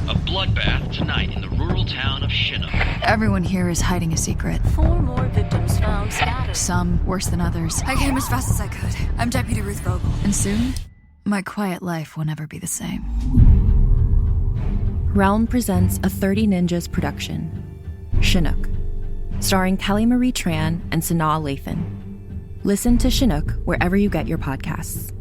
A bloodbath tonight in the rural town of Chinook. Everyone here is hiding a secret. 4 more victims found scattered. Some worse than others. I came as fast as I could. I'm Deputy Ruth Vogel. And soon, my quiet life will never be the same. Realm presents a 30 Ninjas production, Chinook, starring Kelly Marie Tran and Sanaa Lathan. Listen to Chinook wherever you get your podcasts.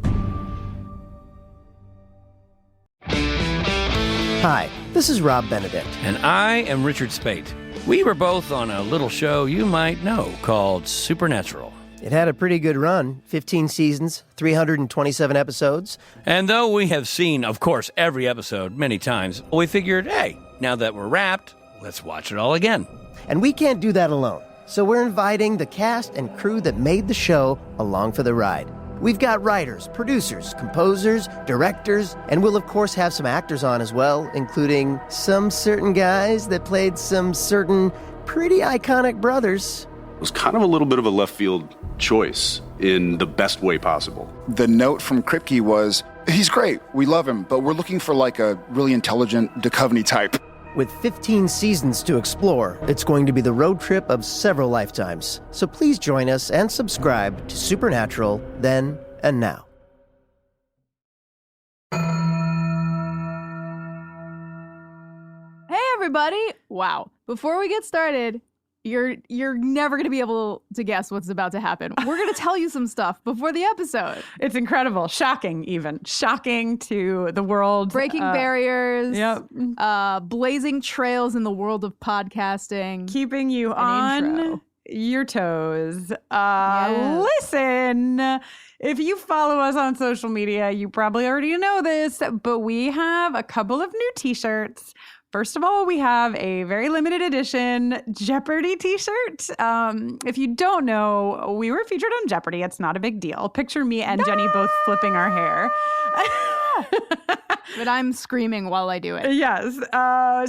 Hi, this is Rob Benedict. And I am Richard Spate. We were both on a little show you might know called Supernatural. It had a pretty good run, 15 seasons, 327 episodes. And though we have seen, of course, every episode many times, we figured, hey, now that we're wrapped, let's watch it all again. And we can't do that alone, so we're inviting the cast and crew that made the show along for the ride. We've got writers, producers, composers, directors, and we'll of course have some actors on as well, including some certain guys that played some certain pretty iconic brothers. It was kind of a little bit of a left field choice in the best way possible. The note from Kripke was, he's great, we love him, but we're looking for like a really intelligent Duchovny type. With 15 seasons to explore, it's going to be the road trip of several lifetimes. So please join us and subscribe to Supernatural then and now. Hey everybody! Wow. Before we get started, you're never going to be able to guess what's about to happen. We're going to tell you some stuff before the episode. It's incredible. Shocking, even. Shocking to the world. Breaking barriers. Yep. Blazing trails in the world of podcasting. Keeping you on your toes. Yes. Listen, if you follow us on social media, you probably already know this, but we have a couple of new t-shirts. First of all, we have a very limited edition Jeopardy t-shirt. If you don't know, we were featured on Jeopardy. It's not a big deal. Picture me and Jenny both flipping our hair. But I'm screaming while I do it. Yes.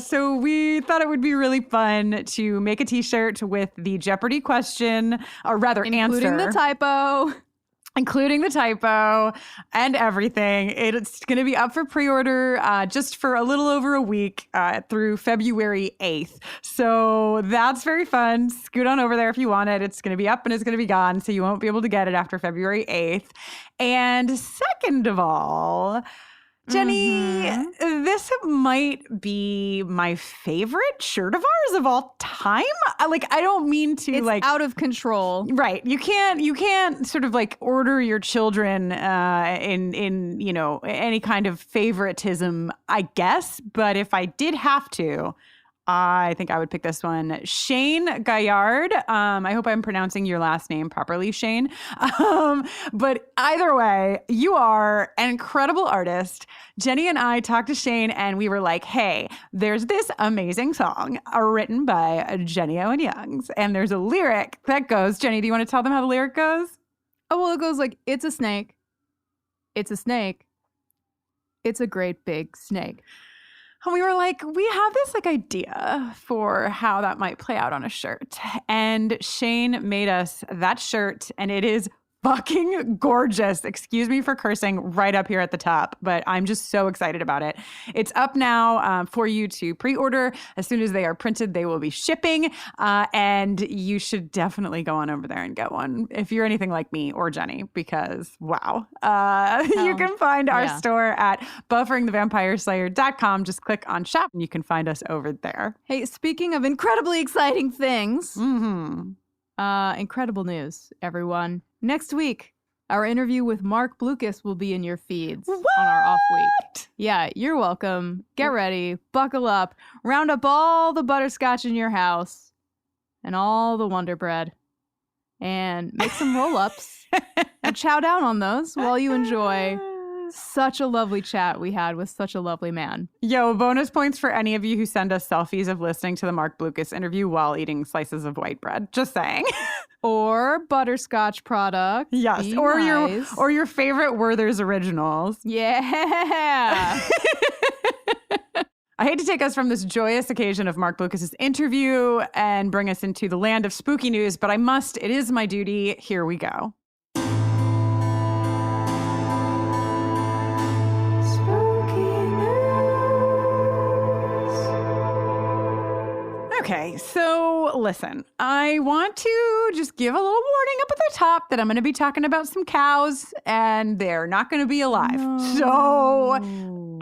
So we thought it would be really fun to make a t-shirt with the Jeopardy question, or rather Including the typo. Including the typo and everything. It's going to be up for pre-order just for a little over a week through February 8th. So that's very fun. Scoot on over there if you want it. It's going to be up and it's going to be gone, so you won't be able to get it after February 8th. And second of all, Jenny, this might be my favorite shirt of ours of all time. I don't mean to it's out of control. Right. You can't sort of order your children in any kind of favoritism, I guess. But if I did have to, I think I would pick this one. Shane Gaillard. I hope I'm pronouncing your last name properly, Shane. But either way, you are an incredible artist. Jenny and I talked to Shane and we were like, hey, there's this amazing song written by Jenny Owen Youngs. And there's a lyric that goes, Jenny, do you want to tell them how the lyric goes? Oh, well, it goes like, it's a snake. It's a snake. It's a great big snake. And we were like, we have this idea for how that might play out on a shirt. And Shane made us that shirt, and it is fucking gorgeous. Excuse me for cursing right up here at the top, but I'm just so excited about it. It's up now for you to pre-order. As soon as they are printed, they will be shipping. And you should definitely go on over there and get one if you're anything like me or Jenny, because wow. You can find our store at bufferingthevampireslayer.com. Just click on shop and you can find us over there. Hey, speaking of incredibly exciting things, incredible news, everyone. Next week, our interview with Mark Blucas will be in your feeds on our off week. Yeah, you're welcome. Get ready, buckle up, round up all the butterscotch in your house and all the Wonder Bread, and make some roll-ups and chow down on those while you enjoy such a lovely chat we had with such a lovely man. Yo, bonus points for any of you who send us selfies of listening to the Mark Blucas interview while eating slices of white bread. Just saying. Or butterscotch product. Yes. Be Or nice. your favorite Werther's originals. Yeah. I hate to take us from this joyous occasion of Mark Blucas' interview and bring us into the land of spooky news, but I must. It is my duty. Here we go. Okay, so listen, I want to just give a little warning up at the top that I'm going to be talking about some cows and they're not going to be alive. No. So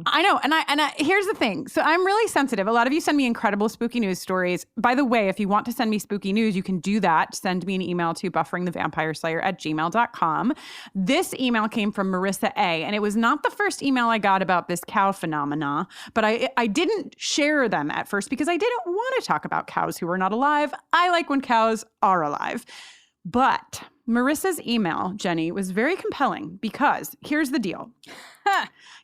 I know. And I here's the thing. So I'm really sensitive. A lot of you send me incredible spooky news stories. By the way, if you want to send me spooky news, you can do that. Send me an email to bufferingthevampireslayer@gmail.com. This email came from Marissa A. And it was not the first email I got about this cow phenomena, but I didn't share them at first because I didn't want to talk about cows who are not alive. I like when cows are alive. But Marissa's email, Jenny, was very compelling because here's the deal.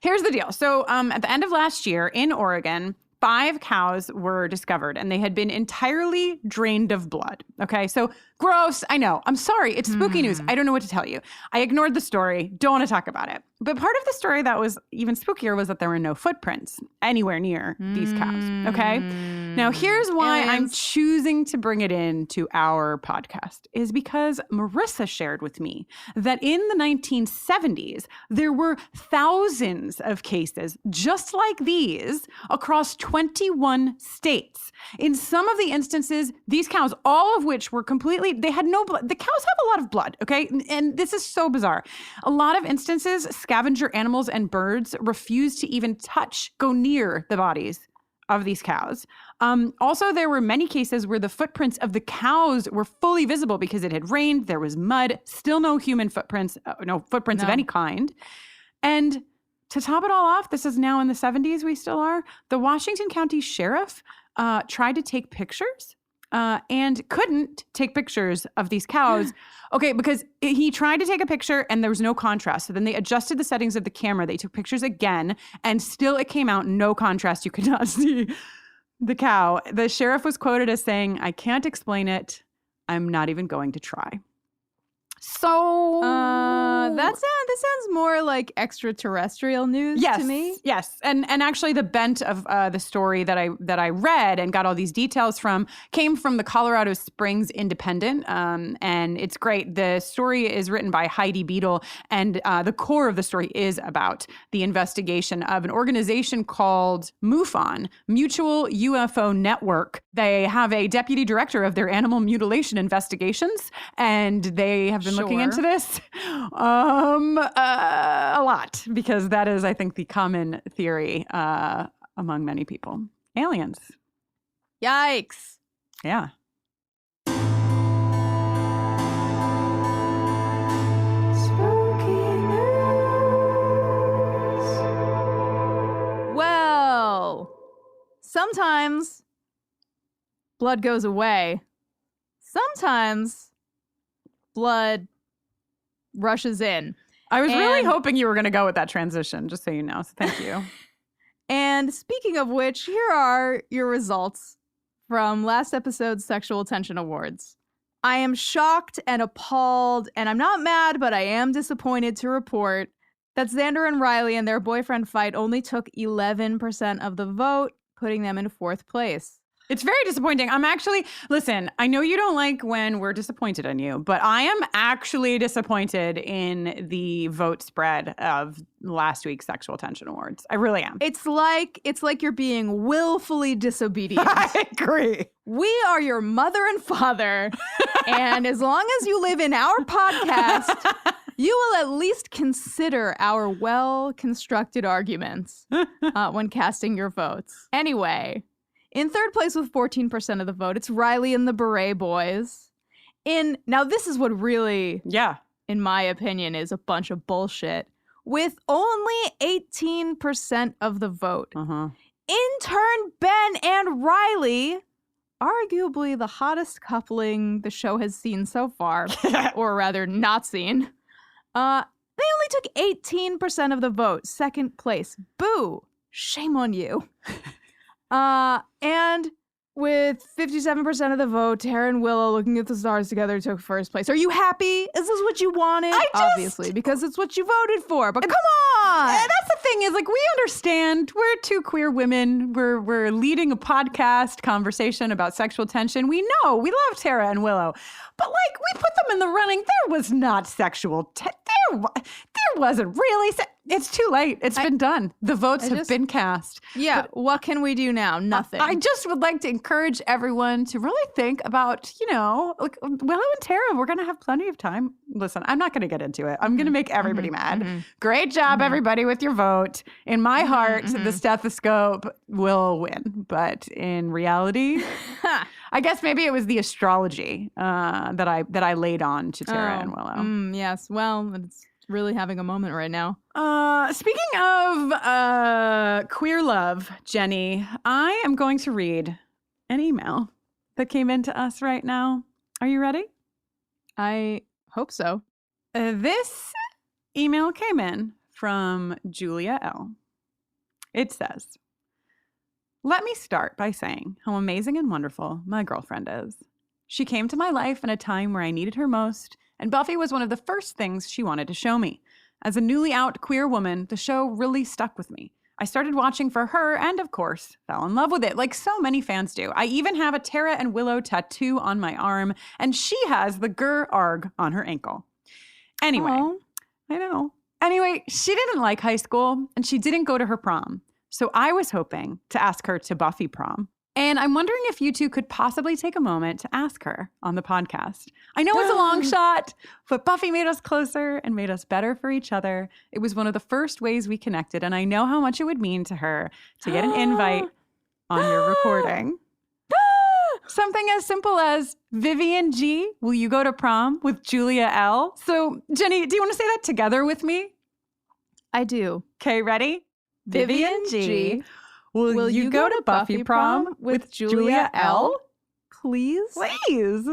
Here's the deal. So at the end of last year in Oregon, 5 cows were discovered and they had been entirely drained of blood. Okay, so gross. I know. I'm sorry. It's spooky news. I don't know what to tell you. I ignored the story. Don't want to talk about it. But part of the story that was even spookier was that there were no footprints anywhere near these cows. Okay, now here's why I'm choosing to bring it into our podcast is because Marissa shared with me that in the 1970s, there were thousands of cases just like these across 21 states. In some of the instances, these cows, all of which were completely, they had no blood. The cows have a lot of blood, okay? And this is so bizarre. A lot of instances, scavenger animals and birds refuse to even go near the bodies of these cows. Also, there were many cases where the footprints of the cows were fully visible because it had rained, there was mud, still no human footprints, no footprints of any kind. And to top it all off, this is now in the 70s, we still are, the Washington County Sheriff tried to take pictures and couldn't take pictures of these cows. Okay, because he tried to take a picture and there was no contrast. So then they adjusted the settings of the camera. They took pictures again and still it came out no contrast. You could not see the cow. The sheriff was quoted as saying, "I can't explain it. I'm not even going to try." So this sounds more like extraterrestrial news to me. Yes, and actually the bent of the story that I read and got all these details from came from the Colorado Springs Independent, and it's great. The story is written by Heidi Beadle, and the core of the story is about the investigation of an organization called MUFON, Mutual UFO Network. They have a deputy director of their animal mutilation investigations, and they have been looking into this a lot because that is, I think, the common theory among many people. Aliens. Yikes. Yeah. Well, sometimes blood goes away. Sometimes blood rushes in. I was really hoping you were going to go with that transition, just so you know. So thank you. And speaking of which, here are your results from last episode's Sexual Tension Awards. I am shocked and appalled, and I'm not mad, but I am disappointed to report that Xander and Riley and their boyfriend fight only took 11% of the vote, putting them in 4th place. It's very disappointing. Listen, I know you don't like when we're disappointed in you, but I am actually disappointed in the vote spread of last week's Sexual Tension Awards. I really am. It's like you're being willfully disobedient. I agree. We are your mother and father, and as long as you live in our podcast, you will at least consider our well-constructed arguments when casting your votes. Anyway, in 3rd place with 14% of the vote, it's Riley and the Beret Boys. Now this is what really, in my opinion, is a bunch of bullshit. With only 18% of the vote. Intern Ben and Riley, arguably the hottest coupling the show has seen so far, or rather not seen, they only took 18% of the vote. 2nd place. Boo. Shame on you. And with 57% of the vote, Tara and Willow looking at the stars together took 1st place. Are you happy? Is this what you wanted? Obviously, because it's what you voted for. But come on! That's the thing is, we understand. We're 2 queer women. We're leading a podcast conversation about sexual tension. We know. We love Tara and Willow. But, we put them in the running. There was not sexual there wasn't really It's too late. It's been done. The votes have been cast. Yeah. But what can we do now? Nothing. I just would like to encourage everyone to really think about, Willow and Tara. We're going to have plenty of time. Listen, I'm not going to get into it. I'm going to make everybody mad. Great job, everybody, with your vote. In my heart, the stethoscope will win. But in reality, I guess maybe it was the astrology that I laid on to Tara and Willow. Yes. Well, it's really having a moment right now. Speaking of queer love, Jenny, I am going to read an email that came into us right now. Are you ready? I hope so. This email came in from Julia L. It says, "Let me start by saying how amazing and wonderful my girlfriend is. She came to my life in a time where I needed her most, and Buffy was one of the first things she wanted to show me. As a newly out queer woman, the show really stuck with me. I started watching for her and, of course, fell in love with it, like so many fans do. I even have a Tara and Willow tattoo on my arm, and she has the Gur-Arg on her ankle. Anyway, I know. Anyway, she didn't like high school, and she didn't go to her prom. So I was hoping to ask her to Buffy prom. And I'm wondering if you two could possibly take a moment to ask her on the podcast. I know it's a long shot, but Buffy made us closer and made us better for each other. It was one of the first ways we connected, and I know how much it would mean to her to get an invite on your recording. Something as simple as, Vivian G, will you go to prom with Julia L? So, Jenny, do you want to say that together with me? I do. Okay, ready? Vivian G. Will you go to Buffy prom with Julia L? Please? Please.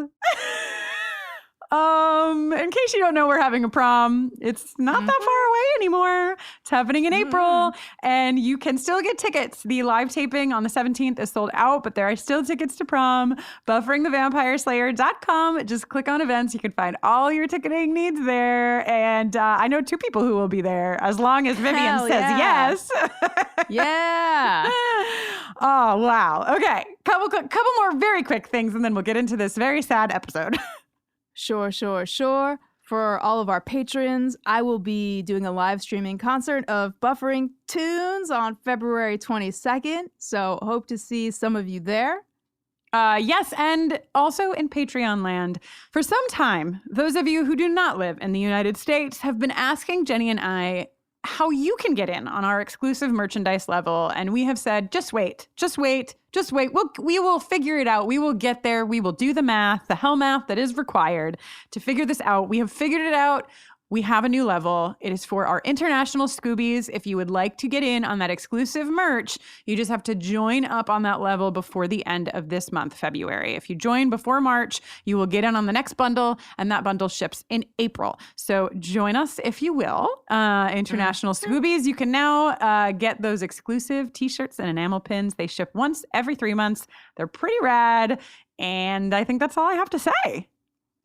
In case you don't know, we're having a prom. It's not that far away anymore. It's happening in April, and you can still get tickets. The live taping on the 17th is sold out, but there are still tickets to prom. BufferingTheVampireSlayer.com. Just click on events. You can find all your ticketing needs there. And I know 2 people who will be there, as long as Vivian says yes. Yeah. Oh, wow. Okay. Couple more very quick things, and then we'll get into this very sad episode. Sure. For all of our patrons, I will be doing a live streaming concert of Buffering Tunes on February 22nd. So hope to see some of you there. Yes, and also in Patreon land. For some time, those of you who do not live in the United States have been asking Jenny and I how you can get in on our exclusive merchandise level. And we have said, just wait. We will figure it out. We will get there. We will do the math, the hell math that is required to figure this out. We have figured it out. We have a new level. It is for our international Scoobies. If you would like to get in on that exclusive merch, you just have to join up on that level before the end of this month, February. If you join before March, you will get in on the next bundle, and that bundle ships in April. So join us if you will. International Scoobies. You can now get those exclusive t-shirts and enamel pins. They ship once every 3 months. They're pretty rad. And I think that's all I have to say.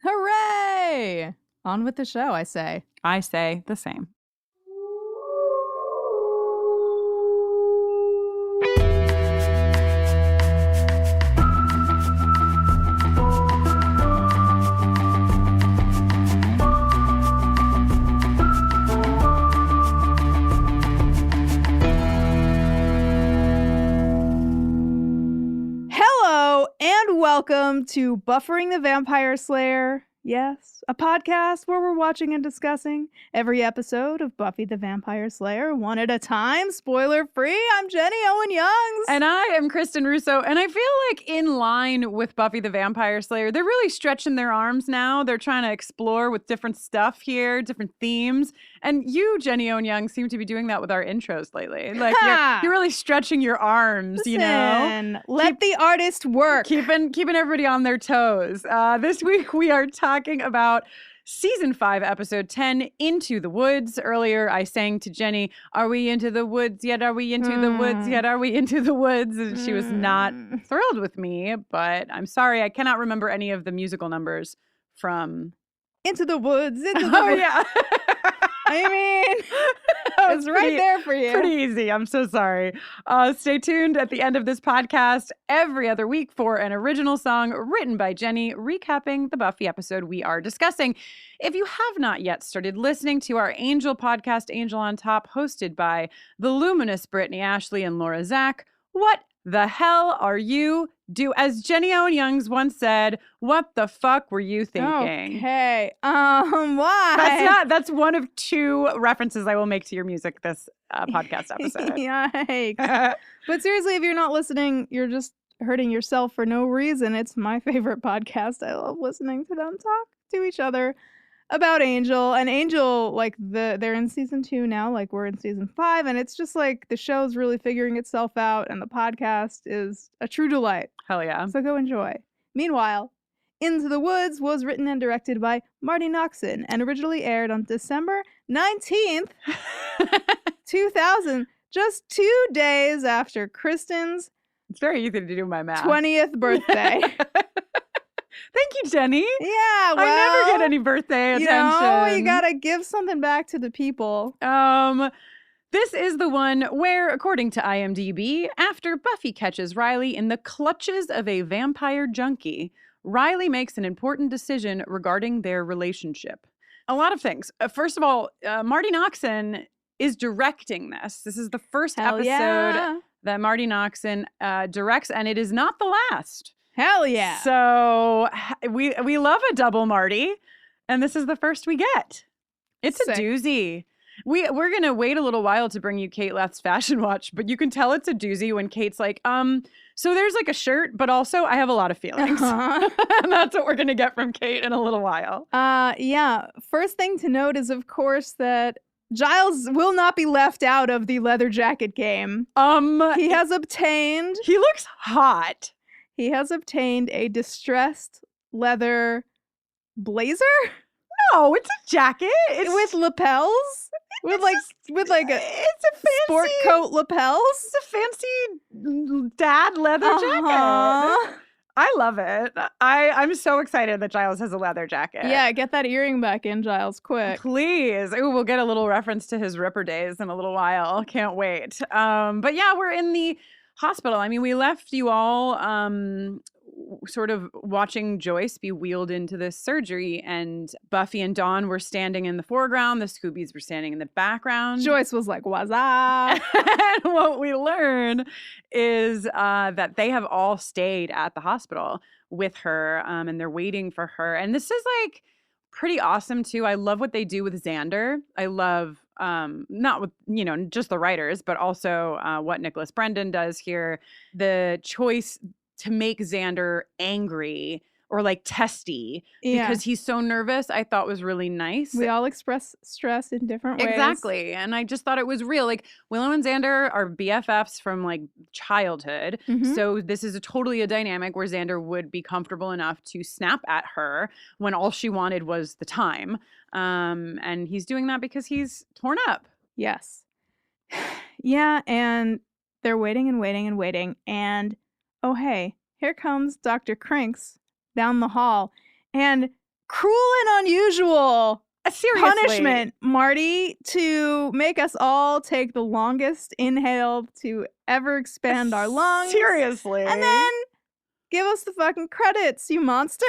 Hooray! On with the show, I say. I say the same. Hello, and welcome to Buffering the Vampire Slayer. Yes, a podcast where we're watching and discussing every episode of Buffy the Vampire Slayer one at a time, spoiler free. I'm Jenny Owen Youngs. And I am Kristin Russo. And I feel like in line with Buffy the Vampire Slayer, they're really stretching their arms now. They're trying to explore with different stuff here, different themes. And you, Jenny Owen Young, seem to be doing that with our intros lately. Like you're really stretching your arms, Listen, you know? Let the artist work. Keeping everybody on their toes. This week we are talking about Season 5, Episode 10, Into the Woods. Earlier, I sang to Jenny, "Are we into the woods yet? Are we into the woods yet? Are we into the woods?" And she was not thrilled with me, but I'm sorry. I cannot remember any of the musical numbers from Into the Woods. Into the woods. Yeah. I mean, it's right there for you. Pretty easy. I'm so sorry. Stay tuned at the end of this podcast every other week for an original song written by Jenny, recapping the Buffy episode we are discussing. If you have not yet started listening to our Angel podcast, Angel on Top, hosted by the luminous Brittany Ashley and Laura Zach, what the hell are you do? As Jenny Owen Youngs once said, what the fuck were you thinking? Okay. Why? That's one of two references I will make to your music this podcast episode. Yikes. But seriously, if you're not listening, you're just hurting yourself for no reason. It's my favorite podcast. I love listening to them talk to each other about Angel. And Angel, like, they're in season 2 now, like we're in season 5, and it's just like the show's really figuring itself out, and the podcast is a true delight. Hell yeah. So go enjoy. Meanwhile, Into the Woods was written and directed by Marty Noxon and originally aired on December 19th, 2000, just 2 days after Kristin's It's very easy to do my math. 20th birthday. Thank you, Jenny. Yeah, well, I never get any birthday attention. You gotta give something back to the people. This is the one where, according to IMDb, after Buffy catches Riley in the clutches of a vampire junkie, Riley makes an important decision regarding their relationship. A lot of things. First of all, Marty Noxon is directing this. This is the first episode that Marty Noxon directs, and it is not the last. Hell yeah. So we love a double Marty, and this is the first we get. It's a doozy. We're going to wait a little while to bring you Kate Leth's fashion watch, but you can tell it's a doozy when Kate's like, so there's like a shirt, but also I have a lot of feelings. And that's what we're going to get from Kate in a little while. Yeah. First thing to note is, of course, that Giles will not be left out of the leather jacket game. He has obtained... He looks hot. He has obtained a distressed leather blazer? No, it's a jacket. With lapels? With a it's a fancy sport coat lapels? It's a fancy dad leather jacket. I love it. I'm so excited that Giles has a leather jacket. Yeah, get that earring back in, Giles, quick. Please. Ooh, we'll get a little reference to his Ripper days in a little while. Can't wait. But yeah, we're in the hospital. I mean, we left you all sort of watching Joyce be wheeled into this surgery, and Buffy and Dawn were standing in the foreground. The Scoobies were standing in the background. Joyce was like, what's up? And what we learn is that they have all stayed at the hospital with her, and they're waiting for her. And this is like pretty awesome too. I love what they do with Xander. I love not with, just the writers, but also what Nicholas Brendan does here. The choice to make Xander angry or like testy because he's so nervous, I thought was really nice. We all express stress in different ways. Exactly. And I just thought it was real. Like, Willow and Xander are BFFs from like childhood. Mm-hmm. So this is totally a dynamic where Xander would be comfortable enough to snap at her when all she wanted was the time. And he's doing that because he's torn up. Yes. Yeah. And they're waiting and waiting and waiting. And oh, hey, here comes Dr. Crinks down the hall. And cruel and unusual punishment, Marty, to make us all take the longest inhale to ever expand our lungs. Seriously. And then give us the fucking credits, you monster.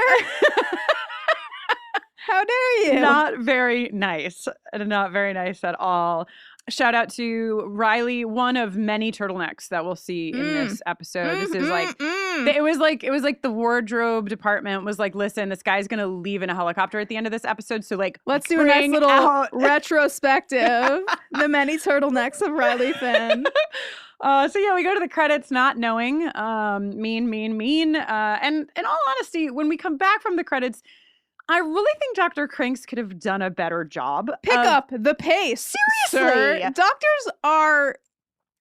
How dare you? Not very nice. Not very nice at all. Shout out to Riley, one of many turtlenecks that we'll see in this episode. This is like it was like the wardrobe department was like, listen, this guy's gonna leave in a helicopter at the end of this episode, so like let's do a nice little retrospective. The many turtlenecks of Riley Finn. So yeah, we go to the credits not knowing. Mean. And in all honesty, when we come back from the credits, I really think Dr. Crinks could have done a better job. Pick up the pace. Seriously. Sir. Doctors are...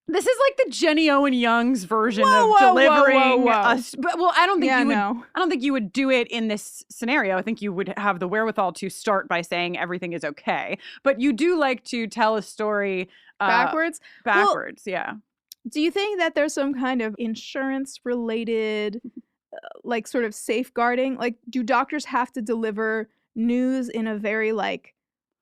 This is like the Jenny Owen Youngs version of delivering us. But, well, I don't think you would do it in this scenario. I think you would have the wherewithal to start by saying everything is okay. But you do like to tell a story backwards. Yeah. Do you think that there's some kind of insurance-related... like sort of safeguarding? Like, do doctors have to deliver news in a very like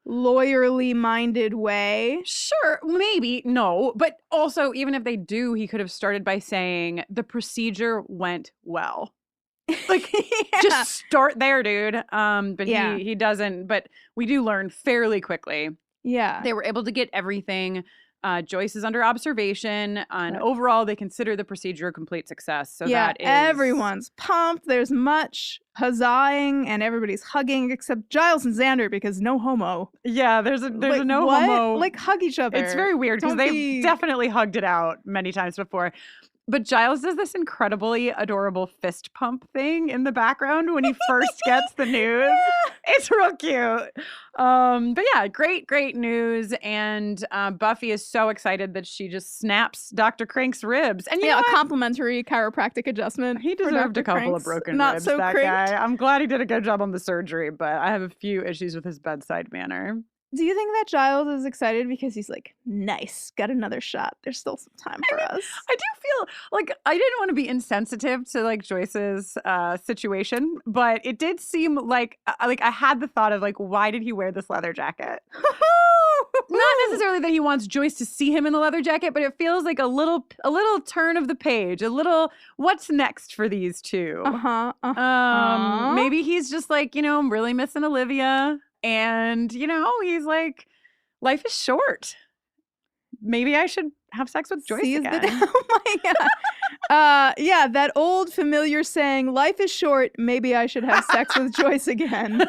lawyerly minded way. Sure, maybe. No. But also, even if they do, he could have started by saying the procedure went well. Like, just start there, dude. But he doesn't. But we do learn fairly quickly. Yeah. They were able to get everything. Joyce is under observation, and overall, they consider the procedure a complete success. So that is... everyone's pumped. There's much huzzahing, and everybody's hugging, except Giles and Xander, because no homo. Yeah, there's a no what? homo. Like, hug each other. It's very weird, because they've definitely hugged it out many times before. But Giles does this incredibly adorable fist pump thing in the background when he first gets the news. It's real cute. But yeah, great news. And Buffy is so excited that she just snaps Dr. Crank's ribs. And a complimentary chiropractic adjustment. He deserved a couple of broken ribs, that guy. I'm glad he did a good job on the surgery, but I have a few issues with his bedside manner. Do you think that Giles is excited because he's like, nice, got another shot. There's still some time for us. I do feel like I didn't want to be insensitive to like Joyce's situation, but it did seem like I had the thought of like, why did he wear this leather jacket? Not necessarily that he wants Joyce to see him in the leather jacket, but it feels like a little turn of the page, a little what's next for these two. Maybe he's just like, I'm really missing Olivia. And, he's like, life is short. Maybe I should have sex with Joyce again. Oh, my God. Yeah, that old familiar saying, life is short, maybe I should have sex with Joyce again.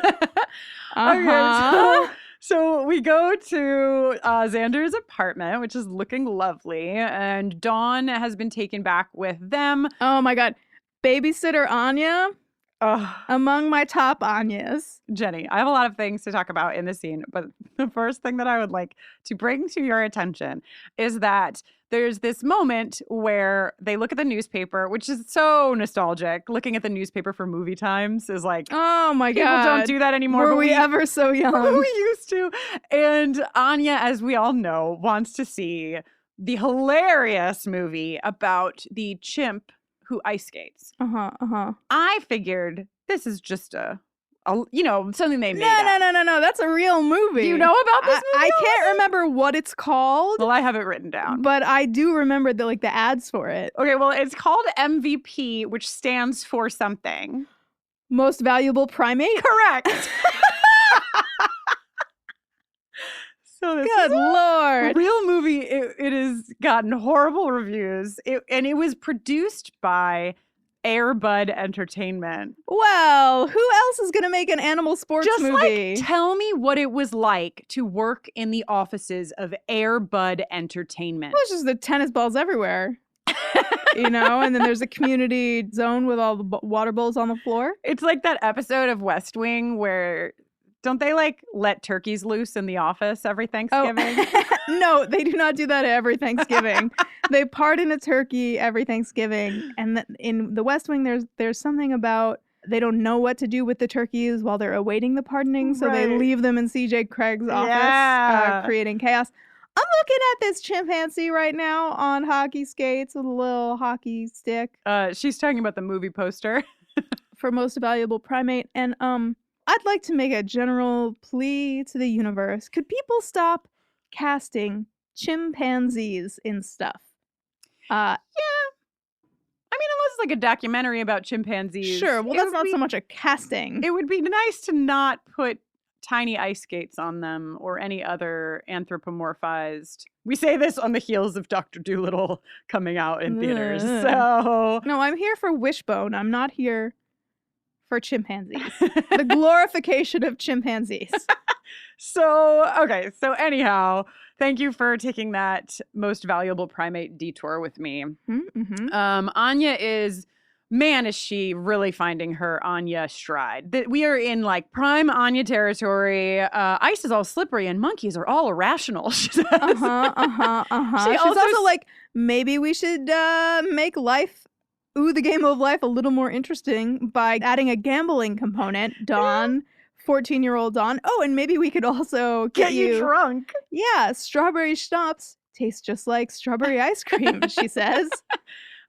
Okay, so we go to Xander's apartment, which is looking lovely. And Dawn has been taken back with them. Oh, my God. Babysitter Anya. Among my top Anyas. Jenny, I have a lot of things to talk about in this scene, but the first thing that I would like to bring to your attention is that there's this moment where they look at the newspaper, which is so nostalgic. Looking at the newspaper for movie times is like, oh my God. People don't do that anymore. Were we ever so young? We used to. And Anya, as we all know, wants to see the hilarious movie about the chimp who ice skates. I figured this is just something they made up. No. That's a real movie. Do you know about this movie? I can't remember what it's called. Well, I have it written down. But I do remember the ads for it. Okay, well, it's called MVP, which stands for something. Most Valuable Primate? Correct. So good Lord. A real movie. It has gotten horrible reviews. And it was produced by Air Bud Entertainment. Well, who else is going to make an animal sports movie? Tell me what it was like to work in the offices of Air Bud Entertainment. Well, it's just the tennis balls everywhere. And then there's a community zone with all the water bowls on the floor. It's like that episode of West Wing where... Don't they let turkeys loose in the office every Thanksgiving? Oh. No, they do not do that every Thanksgiving. They pardon a turkey every Thanksgiving. And in the West Wing, there's something about they don't know what to do with the turkeys while they're awaiting the pardoning. So they leave them in CJ Craig's office, creating chaos. I'm looking at this chimpanzee right now on hockey skates with a little hockey stick. She's talking about the movie poster. For Most Valuable Primate. And I'd like to make a general plea to the universe. Could people stop casting chimpanzees in stuff? Yeah. I mean, unless it's like a documentary about chimpanzees. Sure. Well, that's not so much a casting. It would be nice to not put tiny ice skates on them or any other anthropomorphized. We say this on the heels of Dr. Dolittle coming out in theaters. So no, I'm here for Wishbone. I'm not here for chimpanzees. The glorification of chimpanzees. So anyhow, thank you for taking that Most Valuable Primate detour with me. Mm-hmm. Anya is she really finding her Anya stride. We are in like prime Anya territory. Ice is all slippery and monkeys are all irrational, she says. She's also like, maybe we should make life the game of life a little more interesting by adding a gambling component. Dawn, 14-year-old Dawn. Oh, and maybe we could also get you drunk. Yeah, strawberry schnapps taste just like strawberry ice cream, she says.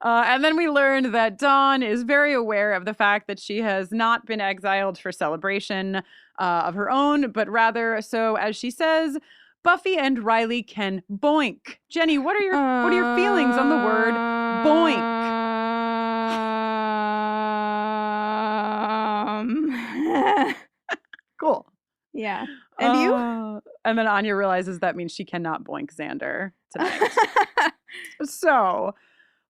And then we learned that Dawn is very aware of the fact that she has not been exiled for celebration of her own, but rather so, as she says, Buffy and Riley can boink. Jenny, what are your feelings on the word boink? Cool. Yeah. And you? And then Anya realizes that means she cannot boink Xander tonight. So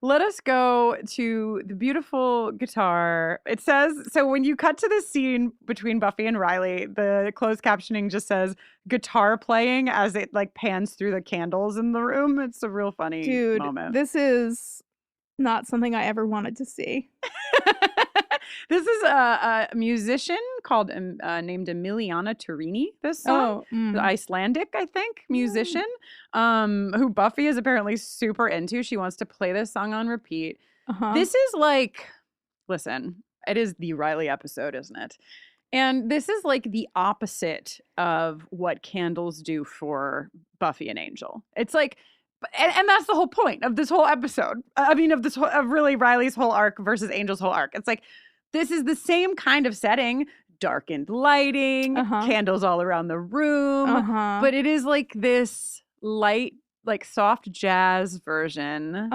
let us go to the beautiful guitar. It says, so when you cut to this scene between Buffy and Riley, the closed captioning just says guitar playing as it like pans through the candles in the room. It's a real funny moment. This is not something I ever wanted to see. This is a musician called named Emiliana Turini. This song, the Icelandic, I think, musician, who Buffy is apparently super into. She wants to play this song on repeat. This is like, listen, it is the Riley episode, isn't it? And this is like the opposite of what candles do for Buffy and Angel. It's like. And that's the whole point of this whole episode. I mean, of really Riley's whole arc versus Angel's whole arc. It's like, this is the same kind of setting, darkened lighting, candles all around the room, but it is like this light, like soft jazz version.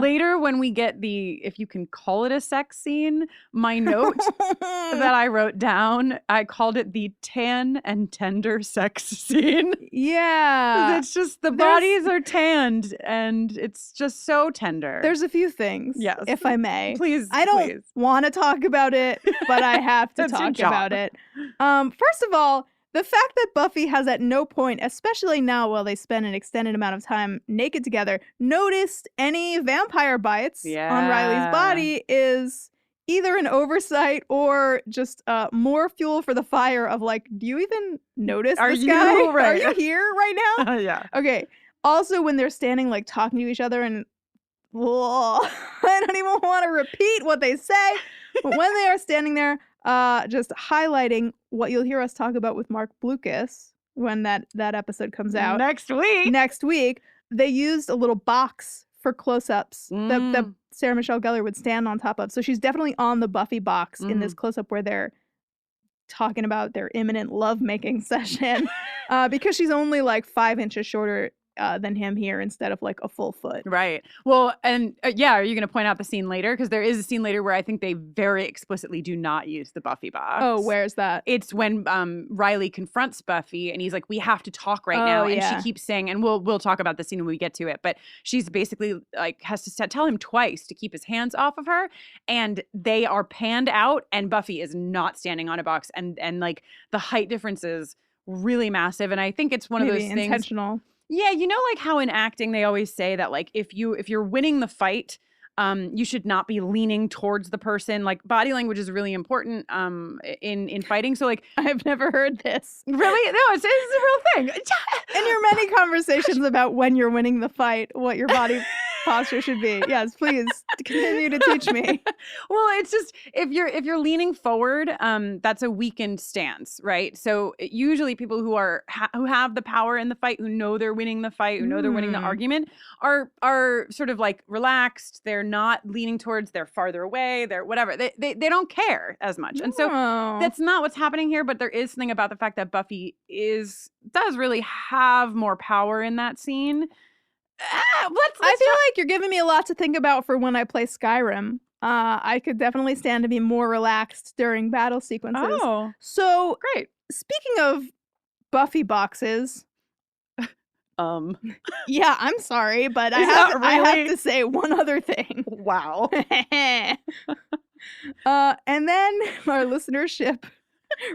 Later, when we get if you can call it a sex scene, my note that I wrote down, I called it the tan and tender sex scene. Yeah. It's just the bodies are tanned and it's just so tender. There's a few things, yes, if I may. Please. I don't want to talk about it, but I have to talk about it. First of all, the fact that Buffy has at no point, especially now while they spend an extended amount of time naked together, noticed any vampire bites on Riley's body is either an oversight or just more fuel for the fire of like, do you even notice this guy? Are you here right now? Yeah. Okay. Also, when they're standing like talking to each other and I don't even want to repeat what they say, but when they are standing there, just highlighting what you'll hear us talk about with Mark Blucas when that episode comes out next week. They used a little box for close-ups that Sarah Michelle Gellar would stand on top of. So she's definitely on the Buffy box in this close-up where they're talking about their imminent lovemaking session because she's only like 5 inches shorter than him here instead of like a full foot. Right. Well, and are you going to point out the scene later? Because there is a scene later where I think they very explicitly do not use the Buffy box. Oh, where's that? It's when Riley confronts Buffy and he's like, we have to talk right now. And she keeps saying, and we'll talk about the scene when we get to it, but she's basically like has to tell him twice to keep his hands off of her. And they are panned out and Buffy is not standing on a box. And like the height difference is really massive. And I think it's one of those things. Intentional. Yeah, you know, like how in acting they always say that like if you're winning the fight, you should not be leaning towards the person. Like body language is really important in fighting. So like I've never heard this. Really? No, it's a real thing. In your many conversations about when you're winning the fight, what your body posture should be. Yes, please continue to teach me. Well, it's just if you're leaning forward, that's a weakened stance, right? So usually people who have the power in the fight, who know they're winning the fight, who know they're winning the argument, are sort of like relaxed. They're not leaning towards. They're farther away. They're whatever. They don't care as much, and so that's not what's happening here. But there is something about the fact that Buffy does really have more power in that scene. I feel like you're giving me a lot to think about for when I play Skyrim. I could definitely stand to be more relaxed during battle sequences. Oh, so great. Speaking of Buffy boxes, yeah, I'm sorry, but I have to say one other thing. Wow. And then our listenership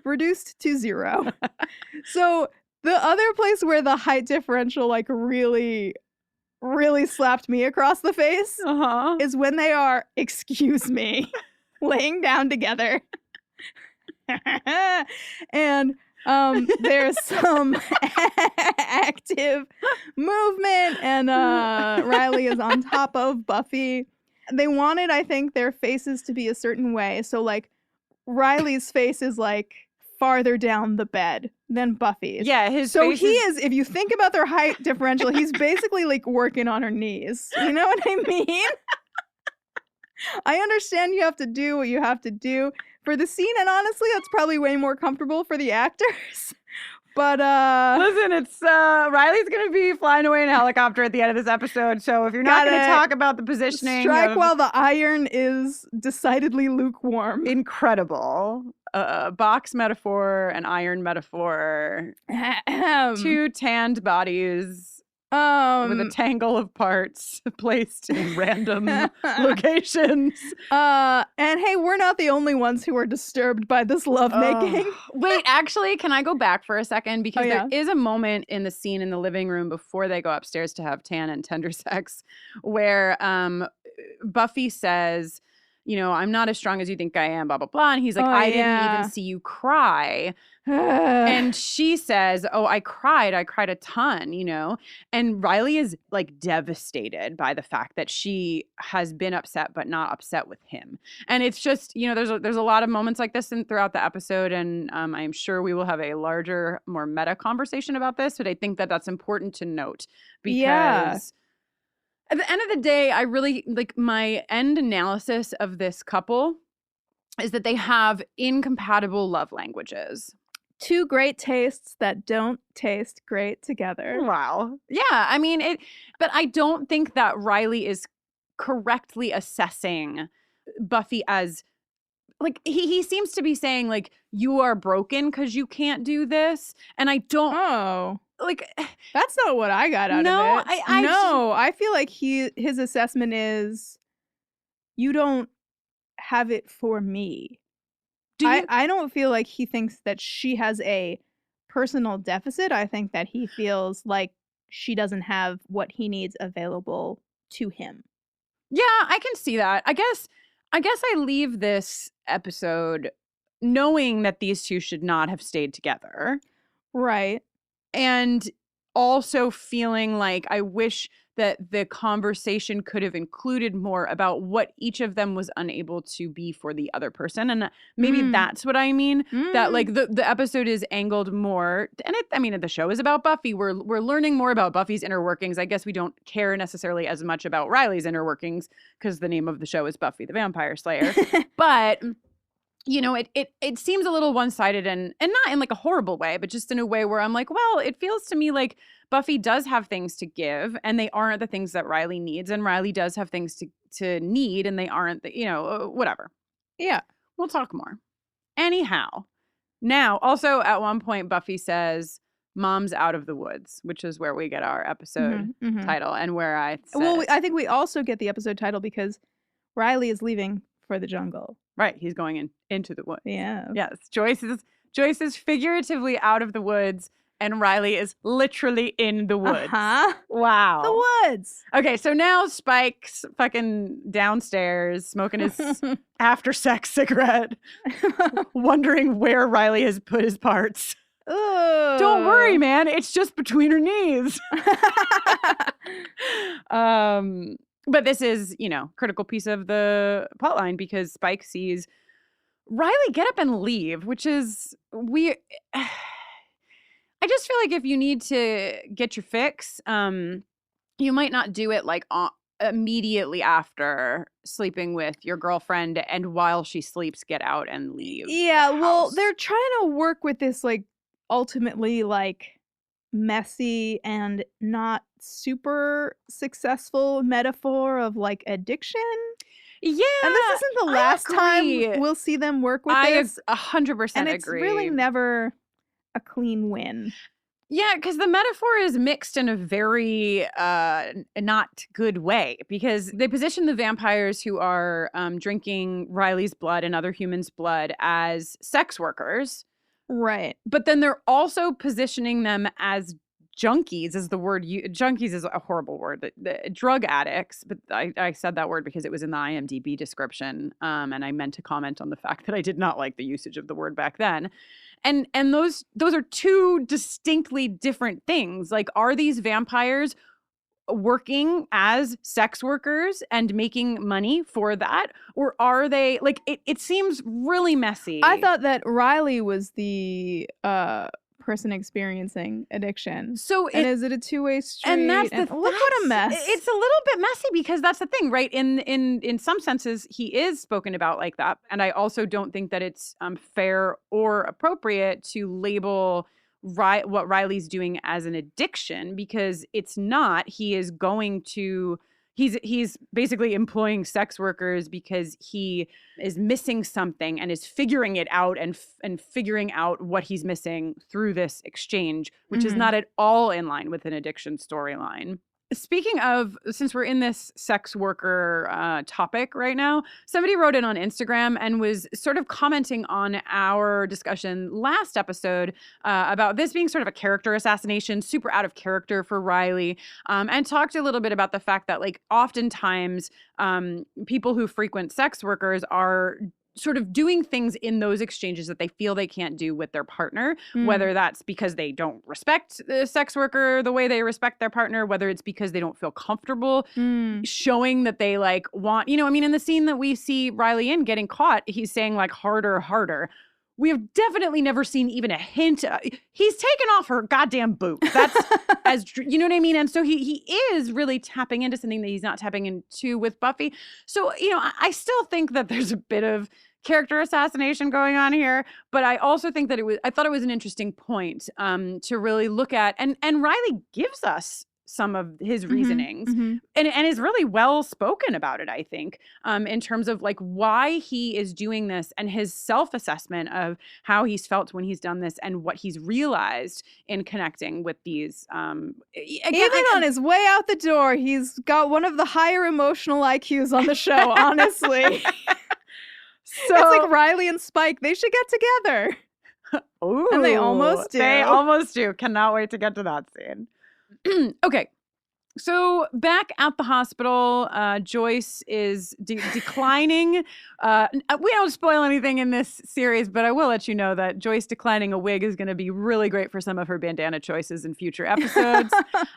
reduced to 0. So the other place where the height differential like really slapped me across the face is when they are, excuse me, laying down together. And there's some active movement and Riley is on top of Buffy. They wanted, I think, their faces to be a certain way. So like Riley's face is like farther down the bed than Buffy's. Yeah, his so face he is, if you think about their height differential, he's basically like working on her knees. You know what I mean? I understand you have to do what you have to do for the scene, and honestly, that's probably way more comfortable for the actors. But listen, it's Riley's gonna be flying away in a helicopter at the end of this episode. So if you're not gonna talk about the positioning, strike while the iron is decidedly lukewarm. Incredible. Box metaphor and iron metaphor. Two tanned bodies. With a tangle of parts placed in random locations. And hey, we're not the only ones who are disturbed by this lovemaking. Wait, actually, can I go back for a second? Because there is a moment in the scene in the living room before they go upstairs to have tan and tender sex where Buffy says, you know, I'm not as strong as you think I am, blah, blah, blah. And he's like, I didn't even see you cry. And she says, oh, I cried a ton, you know. And Riley is like devastated by the fact that she has been upset, but not upset with him. And it's just, you know, there's a lot of moments like this throughout the episode. And I'm sure we will have a larger, more meta conversation about this. But I think that that's important to note because at the end of the day, I really like my end analysis of this couple is that they have incompatible love languages. Two great tastes that don't taste great together. Wow. Yeah. I mean, but I don't think that Riley is correctly assessing Buffy as like he seems to be saying like you are broken because you can't do this. And I don't like that's not what I got out of it. I feel like his assessment is you don't have it for me. I don't feel like he thinks that she has a personal deficit. I think that he feels like she doesn't have what he needs available to him. Yeah, I can see that. I guess I leave this episode knowing that these two should not have stayed together. Right. And also feeling like I wish that the conversation could have included more about what each of them was unable to be for the other person. And maybe that's what I mean. That like the episode is angled more. And the show is about Buffy. We're learning more about Buffy's inner workings. I guess we don't care necessarily as much about Riley's inner workings because the name of the show is Buffy the Vampire Slayer. But you know, it seems a little one-sided and not in like a horrible way, but just in a way where I'm like, well, it feels to me like Buffy does have things to give and they aren't the things that Riley needs. And Riley does have things to need and they aren't, whatever. Yeah. We'll talk more. Anyhow, now also at one point, Buffy says, Mom's out of the woods, which is where we get our episode title and where I said. Well, I think we also get the episode title because Riley is leaving for the jungle. Right. He's going into the woods. Yeah. Yes. Joyce is figuratively out of the woods and Riley is literally in the woods. Wow. The woods. Okay. So now Spike's fucking downstairs smoking his after sex cigarette, wondering where Riley has put his parts. Ugh. Don't worry, man. It's just between her knees. But this is, critical piece of the plotline because Spike sees Riley get up and leave, which is weird. I just feel like if you need to get your fix, you might not do it like immediately after sleeping with your girlfriend and while she sleeps, get out and leave. Yeah, well, they're trying to work with this like ultimately like messy and not super successful metaphor of like addiction. Yeah. And this isn't the last time we'll see them work with this. I 100% and it's agree. really never a clean win. Yeah, because the metaphor is mixed in a very not good way because they position the vampires who are drinking Riley's blood and other humans' blood as sex workers. Right. But then they're also positioning them as junkies is the word. Junkies is a horrible word. The drug addicts, but I said that word because it was in the IMDb description, and I meant to comment on the fact that I did not like the usage of the word back then. And those are two distinctly different things. Like, are these vampires working as sex workers and making money for that? Or are they, like, it seems really messy. I thought that Riley was the person experiencing addiction. So is it a two-way street? And that's look what a mess. It's a little bit messy because that's the thing, right? In some senses, he is spoken about like that. And I also don't think that it's fair or appropriate to label what Riley's doing as an addiction, because it's not. He is going to... He's basically employing sex workers because he is missing something and is figuring it out and figuring out what he's missing through this exchange, which is not at all in line with an addiction storyline. Speaking of, since we're in this sex worker topic right now, somebody wrote in on Instagram and was sort of commenting on our discussion last episode about this being sort of a character assassination, super out of character for Riley, and talked a little bit about the fact that, like, oftentimes people who frequent sex workers are sort of doing things in those exchanges that they feel they can't do with their partner, whether that's because they don't respect the sex worker the way they respect their partner, whether it's because they don't feel comfortable showing that they like want, I mean, in the scene that we see Riley in getting caught, he's saying like harder, harder. We have definitely never seen even a hint. He's taken off her goddamn boot. That's you know what I mean? And so he is really tapping into something that he's not tapping into with Buffy. So, I still think that there's a bit of character assassination going on here, but I also think that I thought it was an interesting point to really look at. And Riley gives us some of his reasonings and is really well spoken about it, I think, in terms of like why he is doing this and his self-assessment of how he's felt when he's done this and what he's realized in connecting with these. Even on his way out the door, he's got one of the higher emotional IQs on the show, honestly. So it's like Riley and Spike, they should get together. Ooh, and they almost do. They almost do. Cannot wait to get to that scene. Okay, so back at the hospital, Joyce is declining. We don't spoil anything in this series, but I will let you know that Joyce declining a wig is going to be really great for some of her bandana choices in future episodes.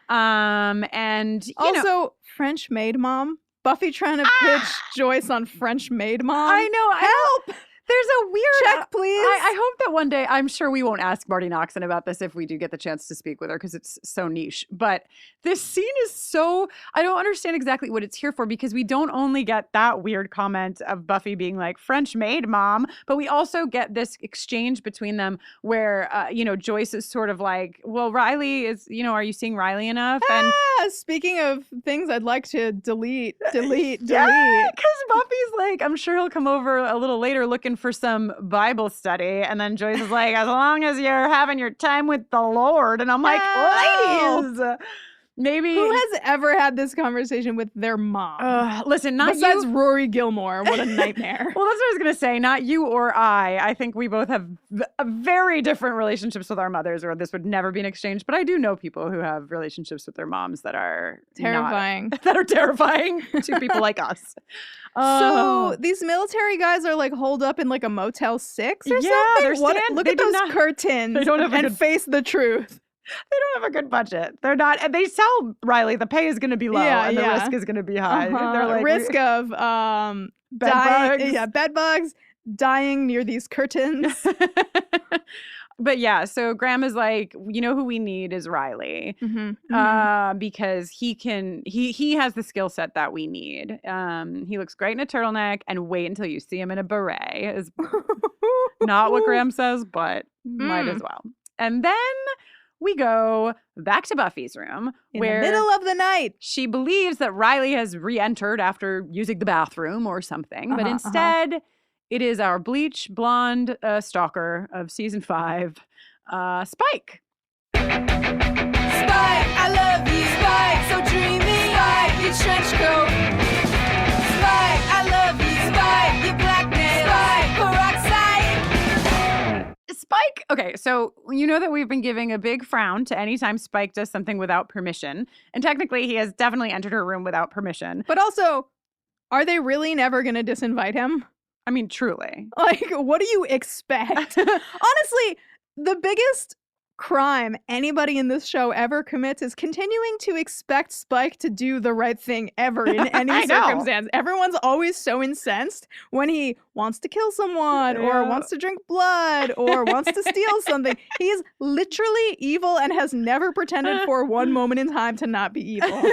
And also, French maid mom. Buffy trying to pitch Joyce on French maid mom. I know. Help! There's a weird... Check, please. I hope that one day... I'm sure we won't ask Marty Noxon about this if we do get the chance to speak with her because it's so niche. But this scene is so... I don't understand exactly what it's here for because we don't only get that weird comment of Buffy being like, French maid, mom, but we also get this exchange between them where, Joyce is sort of like, well, Riley is... are you seeing Riley enough? And speaking of things I'd like to delete. Yeah, because Buffy's like, I'm sure he'll come over a little later looking for some Bible study. And then Joyce is like, as long as you're having your time with the Lord. And I'm like, ladies, maybe. Who has ever had this conversation with their mom? Listen, not besides you. Rory Gilmore. What a nightmare. Well, that's what I was going to say. Not you or I. I think we both have very different relationships with our mothers, or this would never be an exchange. But I do know people who have relationships with their moms that are terrifying. That are terrifying to people like us. So these military guys are like holed up in like a Motel 6 or something? Look at those curtains and face the truth. They don't have a good budget. They're not, and they tell Riley the pay is going to be low and the risk is going to be high. They're like, risk of bed bugs, dying near these curtains. But yeah, so Graham is like, who we need is Riley, because he has the skill set that we need. He looks great in a turtleneck, and wait until you see him in a beret is not what Graham says, but might as well. And then we go back to Buffy's room in the middle of the night. She believes that Riley has re-entered after using the bathroom or something, but instead it is our bleach blonde stalker of season 5, Spike. Spike, I love you. Spike, so dreamy. Spike, your trench coat. Spike, I love you. Spike, your blackmail. Spike, peroxide. Spike. Okay, so you know that we've been giving a big frown to any time Spike does something without permission. And technically, he has definitely entered her room without permission. But also, are they really never going to disinvite him? I mean, truly. Like, what do you expect? Honestly, the biggest crime anybody in this show ever commits is continuing to expect Spike to do the right thing ever in any circumstance. Everyone's always so incensed when he wants to kill someone or wants to drink blood or wants to steal something. He's literally evil and has never pretended for one moment in time to not be evil.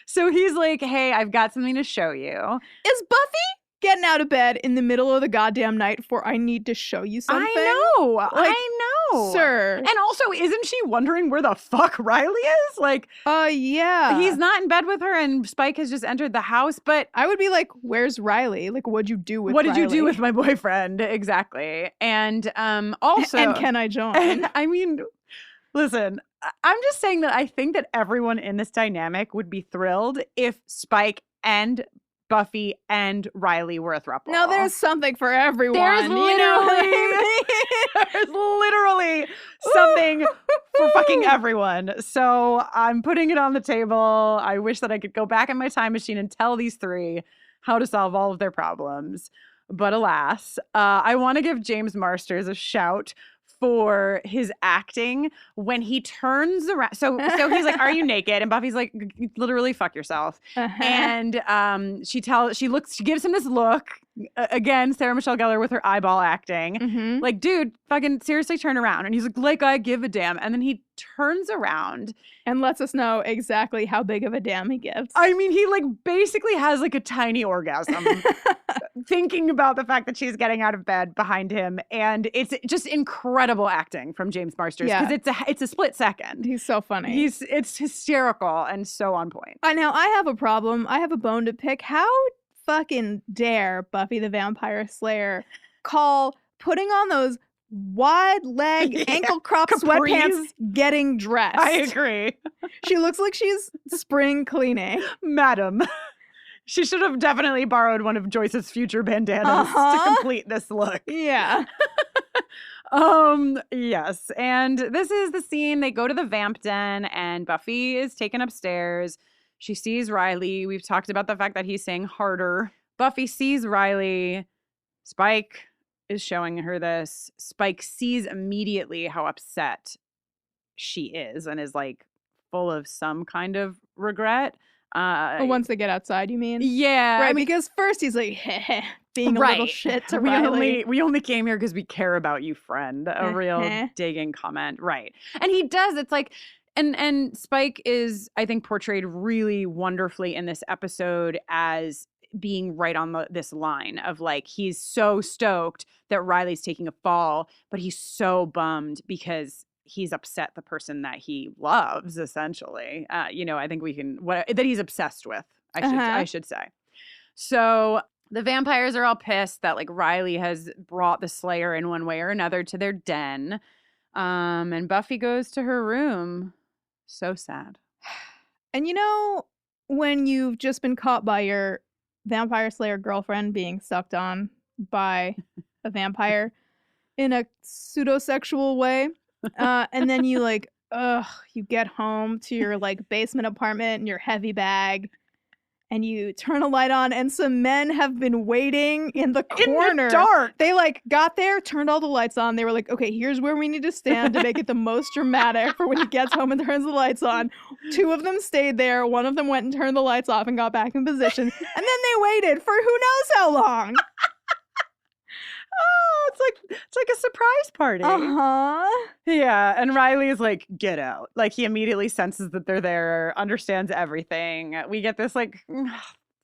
So he's like, hey, I've got something to show you. Is Buffy getting out of bed in the middle of the goddamn night for I need to show you something? I know. Sir. And also, isn't she wondering where the fuck Riley is? Like, yeah. He's not in bed with her and Spike has just entered the house, but I would be like, where's Riley? Like, what'd you do with Riley? What did you do with my boyfriend? Exactly. And also... And can I join? I mean, listen, I'm just saying that I think that everyone in this dynamic would be thrilled if Spike and Buffy and Riley were a throuple. No, there's something for everyone. There's literally something for fucking everyone. So I'm putting it on the table. I wish that I could go back in my time machine and tell these three how to solve all of their problems. But alas, I want to give James Marsters a shout for his acting when he turns around. So he's like, "Are you naked?" And Buffy's like, "Literally, fuck yourself." And she gives him this look. Again, Sarah Michelle Gellar with her eyeball acting. Like, dude, fucking seriously turn around. And he's like, I give a damn. And then he turns around and lets us know exactly how big of a damn he gives. I mean, he like basically has like a tiny orgasm thinking about the fact that she's getting out of bed behind him. And it's just incredible acting from James Marsters because it's a split second. He's so funny. It's hysterical and so on point. Now I have a problem. I have a bone to pick. How fucking dare Buffy the Vampire Slayer call putting on those wide leg ankle crop sweatpants getting dressed? I agree. She looks like she's spring cleaning. Madam. She should have definitely borrowed one of Joyce's future bandanas to complete this look. Yeah. Yes. And this is the scene. They go to the vamp den and Buffy is taken upstairs. She sees Riley. We've talked about the fact that he's saying harder. Buffy sees Riley. Spike is showing her this. Spike sees immediately how upset she is and is like full of some kind of regret. Once they get outside, you mean? Yeah. Right, because first he's like, being a little shit to Riley. We only came here because we care about you, friend. A real digging comment. Right. And he does. It's like... And Spike is, I think, portrayed really wonderfully in this episode as being right on this line of like, he's so stoked that Riley's taking a fall, but he's so bummed because he's upset the person that he loves, essentially. I think that he's obsessed with, I should say. So the vampires are all pissed that like Riley has brought the Slayer in one way or another to their den. And Buffy goes to her room. So sad. And when you've just been caught by your vampire slayer girlfriend being sucked on by a vampire in a pseudo-sexual way, and then you you get home to your like basement apartment in your heavy bag, and you turn a light on, and some men have been waiting in the corner. In the dark. They got there, turned all the lights on. They were like, okay, here's where we need to stand to make it the most dramatic for when he gets home and turns the lights on. Two of them stayed there. One of them went and turned the lights off and got back in position. And then they waited for who knows how long. Oh, it's like a surprise party. Yeah, and Riley is like, get out. Like, he immediately senses that they're there, understands everything. We get this like,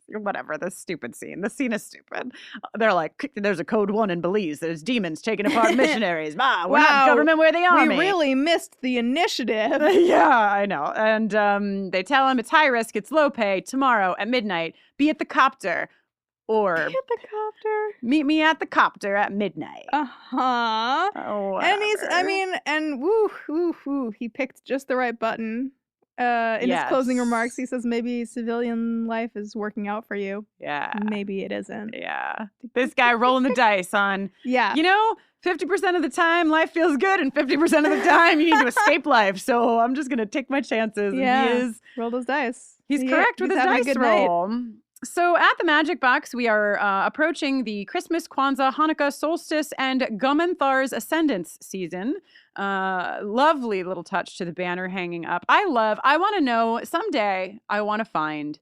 whatever, this stupid scene. The scene is stupid. They're like, there's a code 1 in Belize. There's demons taking apart missionaries. We're not government, we're the army. We really missed the initiative. Yeah, I know. And they tell him it's high risk, it's low pay. Tomorrow at midnight, be at the copter. Or at the copter. Meet me at the copter at midnight. Oh, and he picked just the right button. In his closing remarks, he says maybe civilian life is working out for you. Yeah. Maybe it isn't. Yeah. This guy rolling the dice on, 50% of the time life feels good and 50% of the time you need to escape life. So I'm just going to take my chances. Yeah. And roll those dice. He's correct with his dice roll. So at the Magic Box, we are approaching the Christmas, Kwanzaa, Hanukkah, Solstice, and Gomanthar's Ascendance season. Lovely little touch to the banner hanging up. I want to know, someday I want to find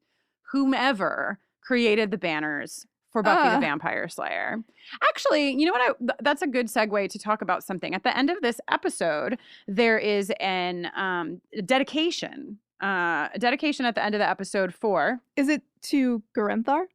whomever created the banners for Buffy the Vampire Slayer. Actually, you know what? That's a good segue to talk about something. At the end of this episode, there is an dedication. A dedication at the end of the episode for... Is it to Gurenthar?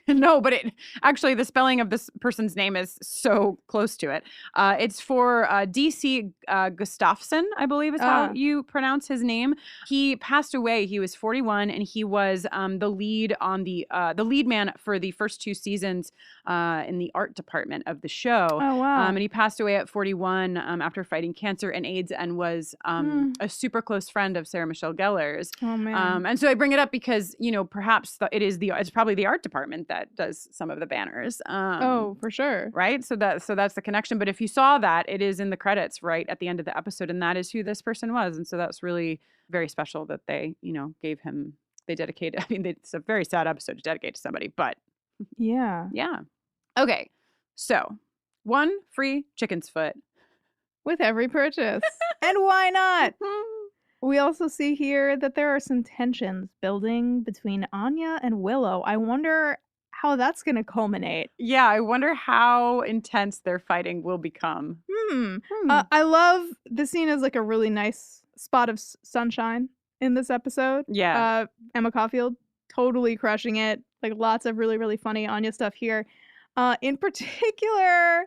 No, but the spelling of this person's name is so close to it. It's for D.C. Gustafsson, I believe is how you pronounce his name. He passed away. He was 41, and he was the lead on the lead man for the first 2 seasons in the art department of the show. Oh, wow. And he passed away at 41 after fighting cancer and AIDS, and was a super close friend of Sarah Michelle Gellar's. Oh, man. And so I bring it up because, perhaps it's probably the art department that does some of the banners. For sure. Right? So that's the connection. But if you saw that, it is in the credits right at the end of the episode, and that is who this person was. And so that's really very special that they, gave him, they dedicated. I mean, it's a very sad episode to dedicate to somebody, but yeah. Yeah. Okay. So 1 free chicken's foot with every purchase. And why not? We also see here that there are some tensions building between Anya and Willow. I wonder how that's going to culminate. Yeah, I wonder how intense their fighting will become. I love the scene as like a really nice spot of sunshine in this episode. Yeah. Emma Caulfield totally crushing it. Like lots of really, really funny Anya stuff here. In particular,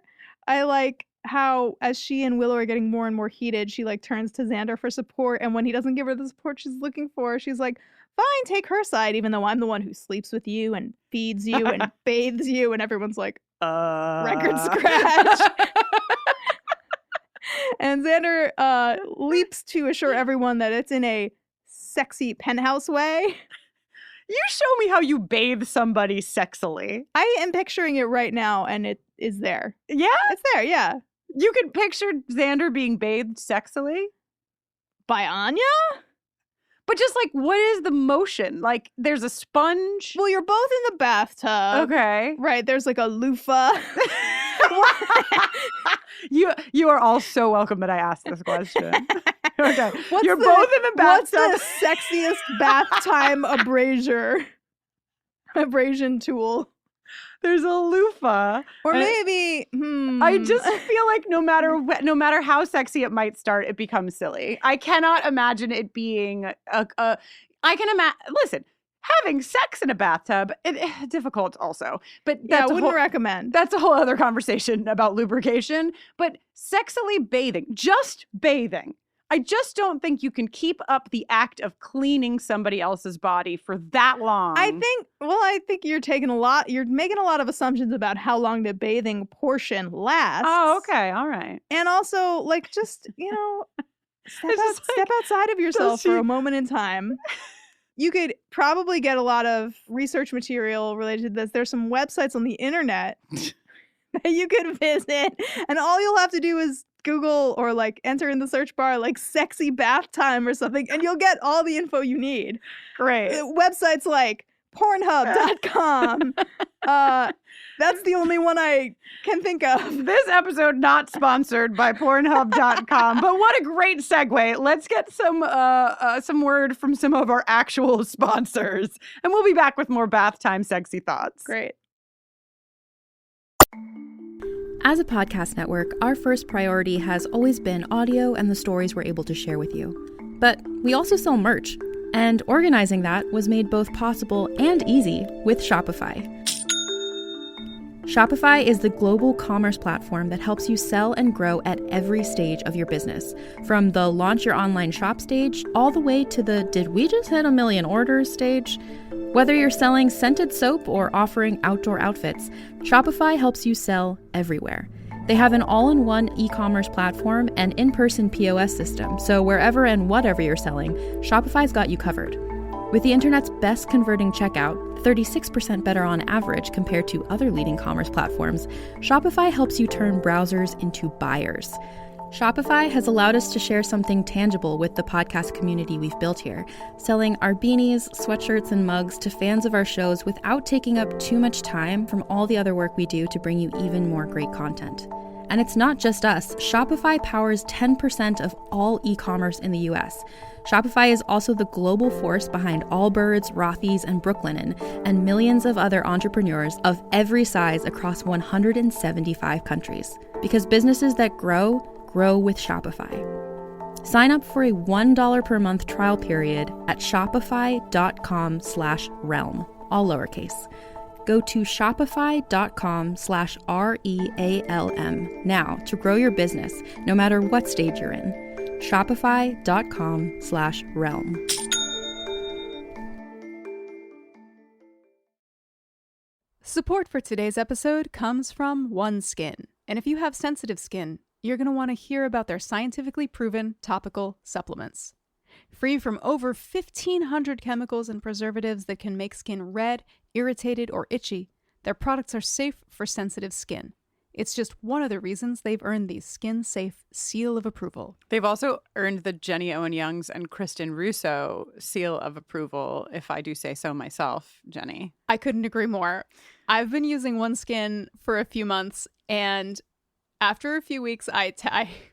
I like how as she and Willow are getting more and more heated, she like turns to Xander for support, and when he doesn't give her the support she's looking for, she's like, fine, take her side, even though I'm the one who sleeps with you and feeds you and bathes you, and everyone's like, record scratch. And Xander leaps to assure everyone that it's in a sexy penthouse way. You show me how you bathe somebody sexily. I am picturing it right now, and it is there. Yeah? It's there, yeah. You can picture Xander being bathed sexily? By Anya? But just like, what is the motion? Like, there's a sponge? Well, you're both in the bathtub. Okay. Right, there's like a loofah. You are all so welcome that I asked this question. Okay. You're both in the bathtub. What's the sexiest bath time abrasion tool? There's a loofah. Or maybe, I just feel like no matter how sexy it might start, it becomes silly. I cannot imagine it being listen, having sex in a bathtub, difficult also. But I wouldn't recommend. That's a whole other conversation about lubrication. But sexily bathing, just bathing. I just don't think you can keep up the act of cleaning somebody else's body for that long. I think you're making a lot of assumptions about how long the bathing portion lasts. Oh, okay. All right. And also, like, just, step outside of yourself for a moment in time. You could probably get a lot of research material related to this. There's some websites on the internet that you could visit, and all you'll have to do is Google or like enter in the search bar like sexy bath time or something, and you'll get all the info you need. Great. Websites like Pornhub.com. That's the only one I can think of. This episode not sponsored by Pornhub.com, but what a great segue. Let's get some word from some of our actual sponsors, and we'll be back with more bath time sexy thoughts. Great. As a podcast network, our first priority has always been audio and the stories we're able to share with you. But we also sell merch, and organizing that was made both possible and easy with Shopify. Shopify is the global commerce platform that helps you sell and grow at every stage of your business, from the launch your online shop stage all the way to the did we just hit 1 million orders stage. Whether you're selling scented soap or offering outdoor outfits, Shopify helps you sell everywhere. They have an all-in-one e-commerce platform and in-person POS system, so wherever and whatever you're selling, Shopify's got you covered. With the internet's best converting checkout, 36% better on average compared to other leading commerce platforms, Shopify helps you turn browsers into buyers. Shopify has allowed us to share something tangible with the podcast community we've built here, selling our beanies, sweatshirts, and mugs to fans of our shows without taking up too much time from all the other work we do to bring you even more great content. And it's not just us. Shopify powers 10% of all e-commerce in the US. Shopify is also the global force behind Allbirds, Rothy's, and Brooklinen, and millions of other entrepreneurs of every size across 175 countries. Because businesses that grow with Shopify. Sign up for a $1 per month trial period at shopify.com/realm, all lowercase. Go to shopify.com/REALM now to grow your business, no matter what stage you're in. Shopify.com/realm. Support for today's episode comes from OneSkin. And if you have sensitive skin, you're going to want to hear about their scientifically proven topical supplements. Free from over 1,500 chemicals and preservatives that can make skin red, irritated, or itchy, their products are safe for sensitive skin. It's just one of the reasons they've earned the Skin Safe seal of approval. They've also earned the Jenny Owen Youngs and Kristin Russo seal of approval, if I do say so myself, Jenny. I couldn't agree more. I've been using OneSkin for a few months, and after a few weeks, I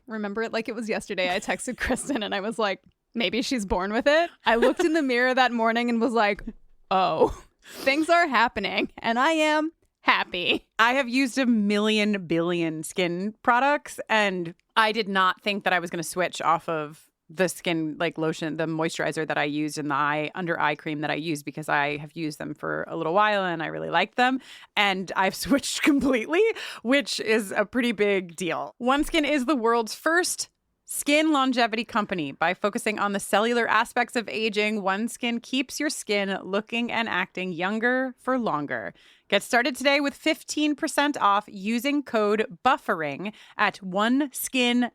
remember it like it was yesterday. I texted Kristin and I was like, maybe she's born with it. I looked in the mirror that morning and was like, oh, things are happening, and I am happy. I have used 1 billion skin products, and I did not think that I was going to switch off of the skin lotion, the moisturizer that I used, and the under eye cream that I use, because I have used them for a little while and I really liked them. And I've switched completely, which is a pretty big deal. OneSkin is the world's first skin longevity company. By focusing on the cellular aspects of aging, OneSkin keeps your skin looking and acting younger for longer. Get started today with 15% off using code BUFFERING at oneskin.co.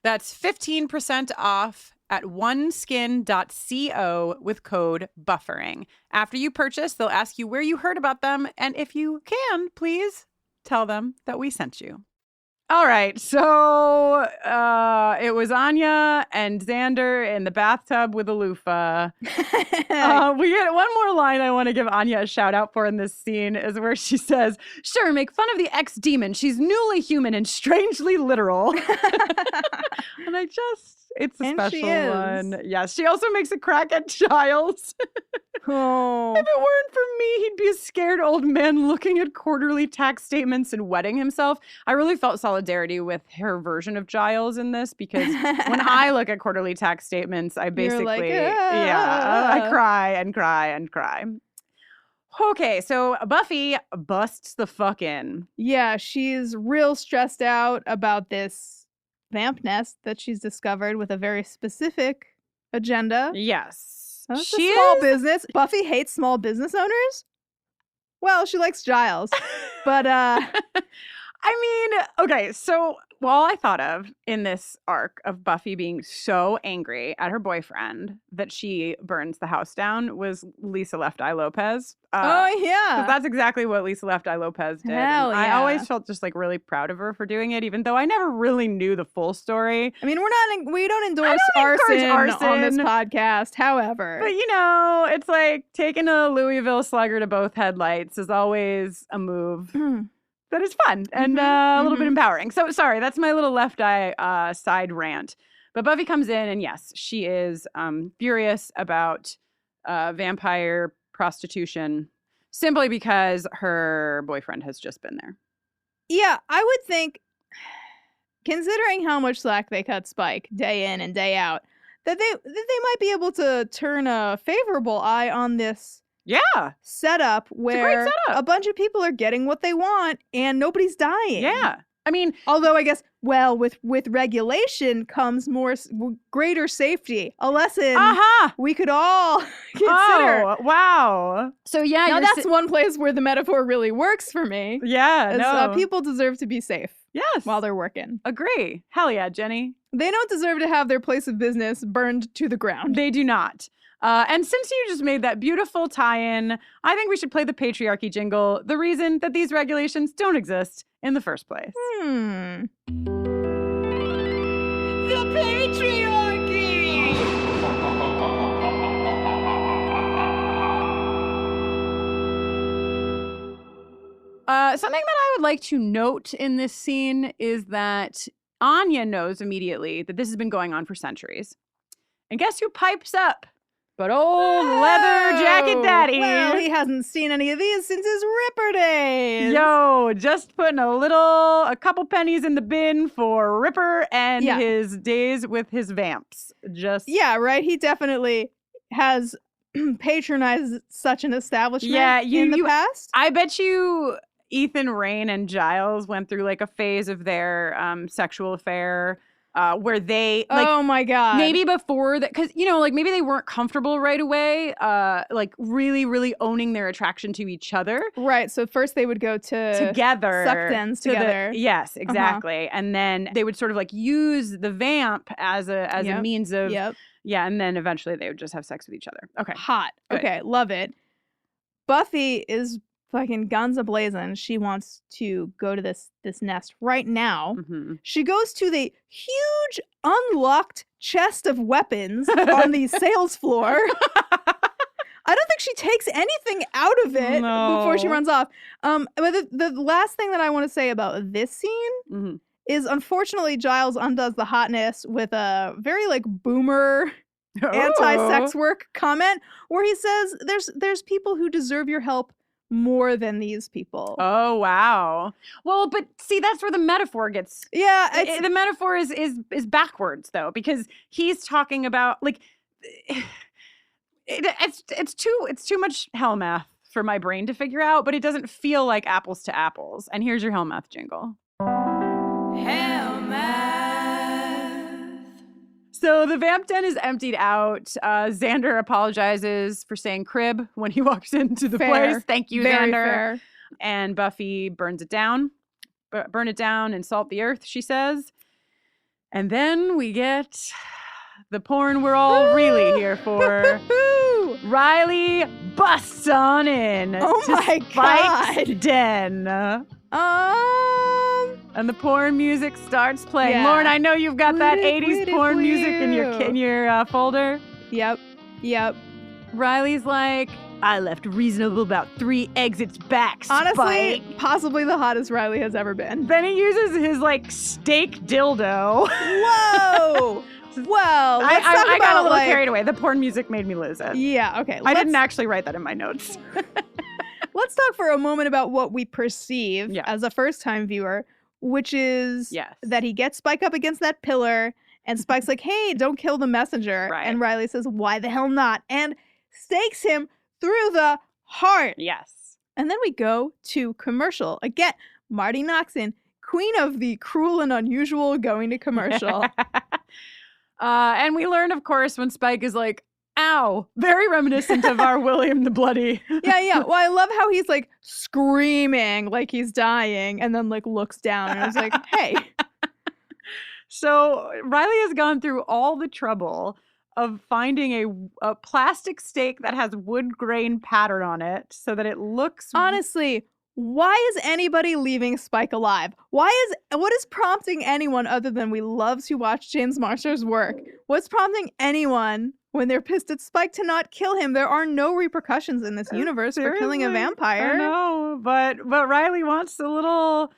That's 15% off at oneskin.co with code BUFFERING. After you purchase, they'll ask you where you heard about them, and if you can, please tell them that we sent you. All right, so it was Anya and Xander in the bathtub with a loofah. We get one more line I want to give Anya a shout out for in this scene is where she says, "Sure, make fun of the ex-demon. She's newly human and strangely literal." And it's a special one. Yes, she also makes a crack at Giles. Oh. If it weren't for me, he'd be a scared old man looking at quarterly tax statements and wetting himself. I really felt solidarity with her version of Giles in this, because when I look at quarterly tax statements, I basically, I cry and cry and cry. Okay, so Buffy busts the fuck in. Yeah, she's real stressed out about this vamp nest that she's discovered with a very specific agenda. Yes. It's a small business. Buffy hates small business owners? Well, she likes Giles. But, okay, so all I thought of in this arc of Buffy being so angry at her boyfriend that she burns the house down was Lisa Left Eye Lopez. Oh, yeah. That's exactly what Lisa Left Eye Lopez did. Hell yeah. I always felt just really proud of her for doing it, even though I never really knew the full story. I mean, we don't endorse arson on this podcast, however. But, it's like taking a Louisville Slugger to both headlights is always a move. That is fun and a little bit empowering. So, sorry, that's my little Left Eye side rant. But Buffy comes in, and yes, she is furious about vampire prostitution simply because her boyfriend has just been there. Yeah, I would think, considering how much slack they cut Spike day in and day out, that they might be able to turn a favorable eye on this setup where a bunch of people are getting what they want and nobody's dying. Yeah. I mean, although I guess, with regulation comes greater safety. A lesson we could all consider. Oh, wow. So yeah, now that's one place where the metaphor really works for me. Yeah, people deserve to be safe. Yes. While they're working. Agree. Hell yeah, Jenny. They don't deserve to have their place of business burned to the ground. They do not. And since you just made that beautiful tie-in, I think we should play the patriarchy jingle, the reason that these regulations don't exist in the first place. Something that I would like to note in this scene is that Anya knows immediately that this has been going on for centuries. And guess who pipes up? But old leather jacket daddy. Well, he hasn't seen any of these since his Ripper days. Yo, just putting a couple pennies in the bin for Ripper and his days with his vamps. Yeah, right. He definitely has patronized such an establishment in the past. I bet you Ethan, Rain, and Giles went through like a phase of their sexual affair where they like, oh my god, maybe before that, because like maybe they weren't comfortable right away, like really owning their attraction to each other. Right. So first they would go together, suck dens together. Yes, exactly. And then they would sort of like use the vamp as a means of and then eventually they would just have sex with each other. Okay, hot. Good. Okay, love it. Buffy is fucking guns ablazing. She wants to go to this nest right now. Mm-hmm. She goes to the huge unlocked chest of weapons on the sales floor. I don't think she takes anything out of it before she runs off. But the last thing that I want to say about this scene is, unfortunately, Giles undoes the hotness with a very like boomer anti-sex work comment where he says there's people who deserve your help more than these people. Oh wow. Well, but see, that's where the metaphor gets. Yeah, the metaphor is backwards though, because he's talking about like it's too much hell math for my brain to figure out, but it doesn't feel like apples to apples. And here's your hell math jingle. Hell math. So the vamp den is emptied out. Xander apologizes for saying crib when he walks into the place. Thank you, Very Xander. fair. And Buffy burns it down. Burn it down and salt the earth, she says. And then we get the porn we're all really here for. Riley busts on in Oh to my Spike's God. den. And the porn music starts playing. Yeah. Lauren, I know you've got that Woo-doo, 80s woo-doo, porn music in woo. your folder. Yep. Riley's like, I left reasonable about 3 exits back, Honestly, Spike. possibly the hottest Riley has ever been. Then he uses his like steak dildo. Whoa! Well, let's talk I got a about, little like- carried away. The porn music made me lose it. Yeah, okay. I didn't actually write that in my notes. Let's talk for a moment about what we perceive as a first-time viewer, which is that he gets Spike up against that pillar, and Spike's like, hey, don't kill the messenger. Right. And Riley says, why the hell not? And stakes him through the heart. Yes. And then we go to commercial. Again, Marty Noxon, queen of the cruel and unusual going to commercial. And we learn, of course, when Spike is like, ow, very reminiscent of our William the Bloody. Yeah. Well, I love how he's like screaming like he's dying and then like looks down and is like, hey. So Riley has gone through all the trouble of finding a plastic stake that has wood grain pattern on it so that it looks... Honestly, why is anybody leaving Spike alive? What is prompting anyone other than we love to watch James Marsters work? What's prompting anyone when they're pissed at Spike to not kill him? There are no repercussions in this universe for killing a vampire. I know, but Riley wants a little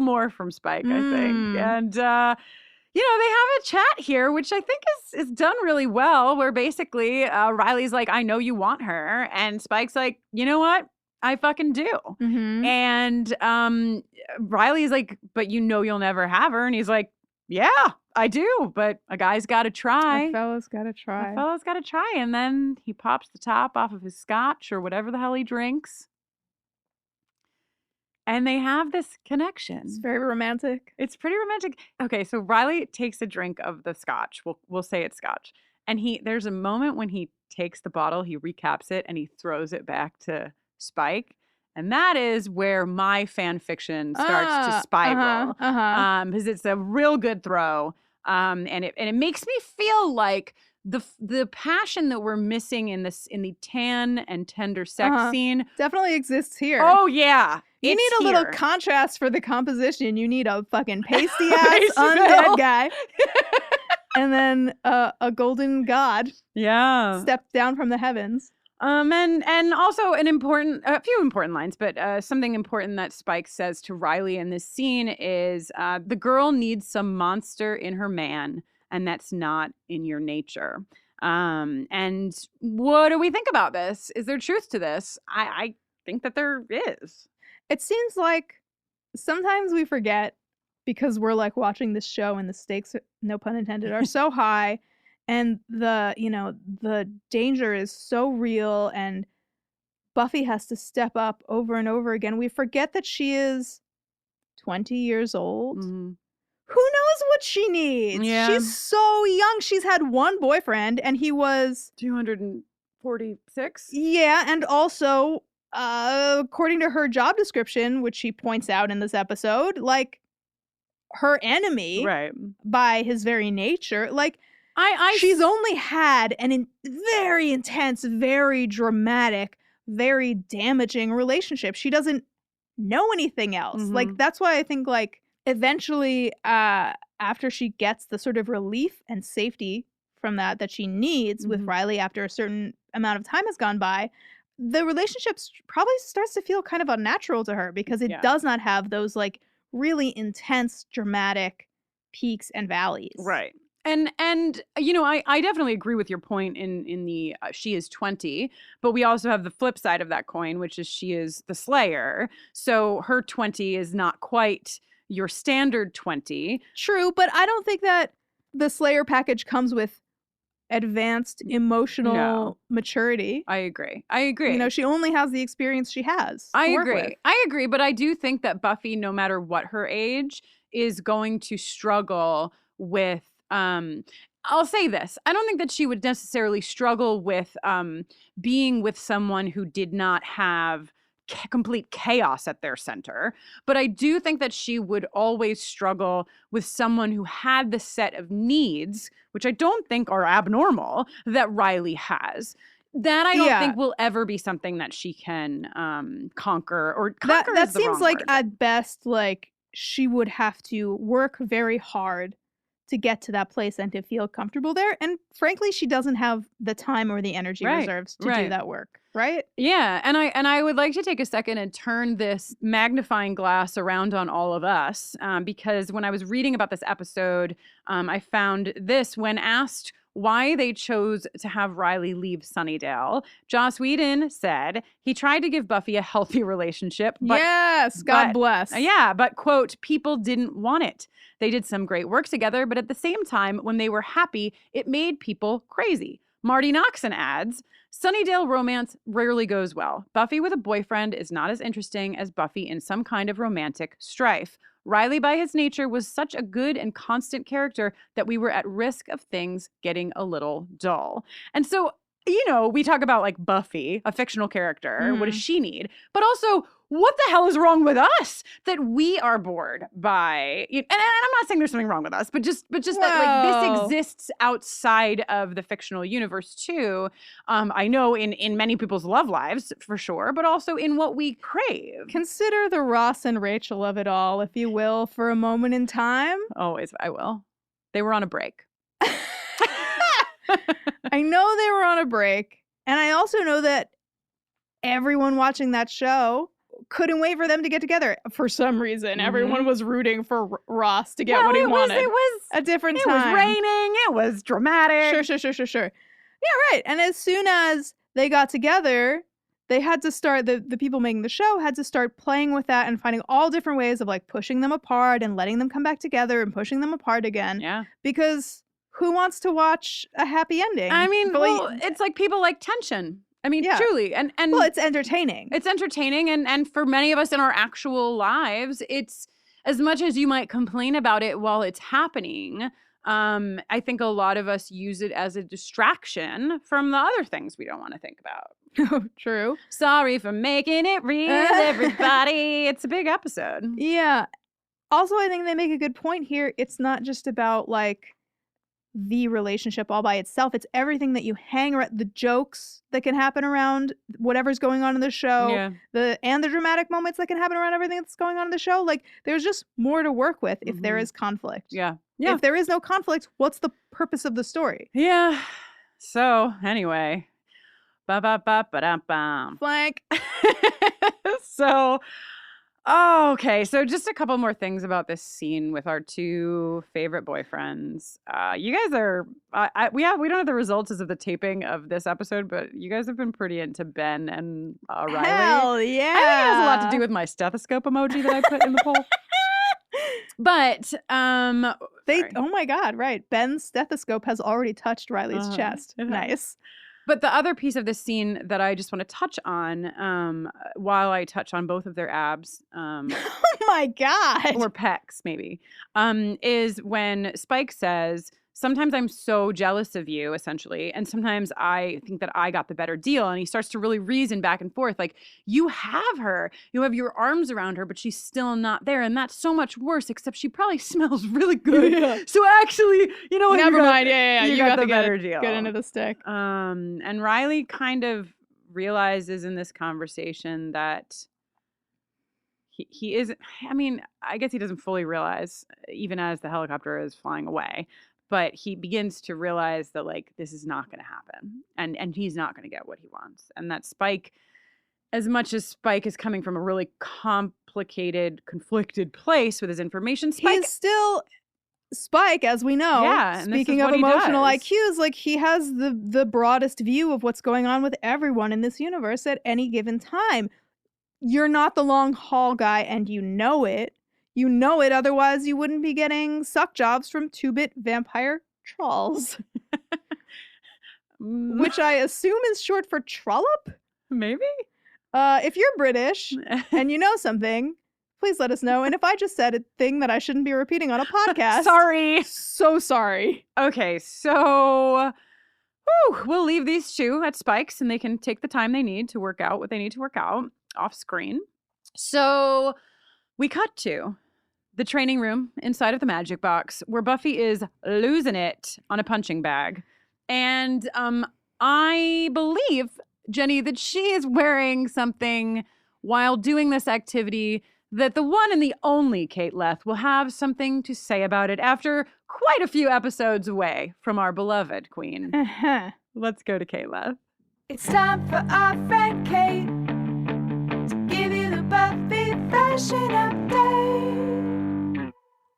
more from Spike, I think. And they have a chat here, which I think is done really well, where basically Riley's like, I know you want her. And Spike's like, you know what? I fucking do. Mm-hmm. And Riley's like, but you know you'll never have her. And he's like, yeah, I do. But a guy's got to try. A fella's got to try. And then he pops the top off of his scotch or whatever the hell he drinks. And they have this connection. It's very romantic. It's pretty romantic. Okay, so Riley takes a drink of the scotch. We'll say it's scotch. And there's a moment when he takes the bottle, he recaps it, and he throws it back to Spike. And that is where my fan fiction starts to spiral. Because it's a real good throw. And it makes me feel like the passion that we're missing in the tan and tender sex scene definitely exists here. Oh yeah. You need a little contrast for the composition. You need a fucking pasty ass undead guy. And then a golden god stepped down from the heavens. And also a few important lines, but something important that Spike says to Riley in this scene is the girl needs some monster in her man, and that's not in your nature. And what do we think about this? Is there truth to this? I think that there is. It seems like sometimes we forget because we're like watching this show and the stakes, no pun intended, are so high. And the danger is so real, and Buffy has to step up over and over again. We forget that she is 20 years old. Mm-hmm. Who knows what she needs? Yeah. She's so young. She's had one boyfriend, and he was 246. Yeah, and also, according to her job description, which she points out in this episode, like her enemy, right, by his very nature, like. She's only had an very intense, very dramatic, very damaging relationship. She doesn't know anything else. Mm-hmm. Like, that's why I think, like, eventually, after she gets the sort of relief and safety from that she needs with Riley after a certain amount of time has gone by, the relationship probably starts to feel kind of unnatural to her because it does not have those, like, really intense, dramatic peaks and valleys. Right. And I definitely agree with your point in the she is 20, but we also have the flip side of that coin, which is she is the Slayer. So her 20 is not quite your standard 20. True, but I don't think that the Slayer package comes with advanced emotional maturity. I agree. She only has the experience she has. I agree, but I do think that Buffy, no matter what her age, is going to struggle with I'll say this. I don't think that she would necessarily struggle with being with someone who did not have complete chaos at their center. But I do think that she would always struggle with someone who had the set of needs, which I don't think are abnormal, that Riley has. That I don't think will ever be something that she can conquer or conquer. That seems like at best, like she would have to work very hard to get to that place and to feel comfortable there. And frankly, she doesn't have the time or the energy reserves to do that work, right? Yeah, and I would like to take a second and turn this magnifying glass around on all of us because when I was reading about this episode, I found this when asked why they chose to have Riley leave Sunnydale. Joss Whedon said he tried to give Buffy a healthy relationship. But, yes, God bless. But, quote, people didn't want it. They did some great work together, but at the same time, when they were happy, it made people crazy. Marty Noxon adds, Sunnydale romance rarely goes well. Buffy with a boyfriend is not as interesting as Buffy in some kind of romantic strife. Riley, by his nature, was such a good and constant character that we were at risk of things getting a little dull. And so, we talk about like Buffy, a fictional character. What does she need? But also, what the hell is wrong with us that we are bored by? And I'm not saying there's something wrong with us, but just that like this exists outside of the fictional universe too. I know in many people's love lives for sure, but also in what we crave. Consider the Ross and Rachel of it all, if you will, for a moment in time. Always, I will. They were on a break. I know they were on a break, and I also know that everyone watching that show couldn't wait for them to get together for some reason. Everyone was rooting for Ross to get what he wanted. It was a different time. It was raining. It was dramatic. Sure. Yeah, right. And as soon as they got together, they had to start, the people making the show had to start playing with that and finding all different ways of like pushing them apart and letting them come back together and pushing them apart again. Yeah. Because who wants to watch a happy ending? I mean, it's like people like tension. I mean, truly. And well, it's entertaining. It's entertaining. And for many of us in our actual lives, it's as much as you might complain about it while it's happening. I think a lot of us use it as a distraction from the other things we don't want to think about. True. Sorry for making it real, everybody. It's a big episode. Yeah. Also, I think they make a good point here. It's not just about like the relationship all by itself. It's everything that you hang around, the jokes that can happen around whatever's going on in the show, the dramatic moments that can happen around everything that's going on in the show. Like, there's just more to work with if there is conflict. Yeah. If there is no conflict, what's the purpose of the story? Yeah. So, anyway, Ba-ba-ba-ba-dum-bum. Flank. So, okay. So just a couple more things about this scene with our two favorite boyfriends. You guys are, we don't have the results as of the taping of this episode, but you guys have been pretty into Ben and Riley. Hell yeah. I think it has a lot to do with my stethoscope emoji that I put in the poll. But They, oh my God, right. Ben's stethoscope has already touched Riley's chest. Nice. But the other piece of this scene that I just want to touch on, while I touch on both of their abs, Oh my God. or pecs maybe, is when Spike says, sometimes I'm so jealous of you, essentially, and sometimes I think that I got the better deal. And he starts to really reason back and forth, like, you have her, you have your arms around her, but she's still not there. And that's so much worse, except she probably smells really good. Yeah. So actually, you know what? Never mind. Yeah. You got the better deal. deal. Get into the stick. And Riley kind of realizes in this conversation that he isn't, I mean, I guess he doesn't fully realize, even as the helicopter is flying away, but he begins to realize that, like, this is not going to happen, and he's not going to get what he wants. And that Spike, as much as Spike is coming from a really complicated, conflicted place with his information, He's still Spike, as we know. Yeah, and speaking of emotional IQs, like, he has the broadest view of what's going on with everyone in this universe at any given time. You're not the long haul guy, and you know it. You know it, otherwise you wouldn't be getting suck jobs from 2-bit vampire trolls. Which I assume is short for trollop? Maybe? If you're British and you know something, please let us know. And if I just said a thing that I shouldn't be repeating on a podcast. Sorry. So sorry. Okay, so we'll leave these two at Spike's and they can take the time they need to work out what they need to work out off screen. So we cut to the training room inside of the magic box where Buffy is losing it on a punching bag. And I believe, Jenny, that she is wearing something while doing this activity that the one and the only Kate Leth will have something to say about it after quite a few episodes away from our beloved queen. Let's go to Kate Leth. It's time for our friend Kate to give you the Buffy fashion update.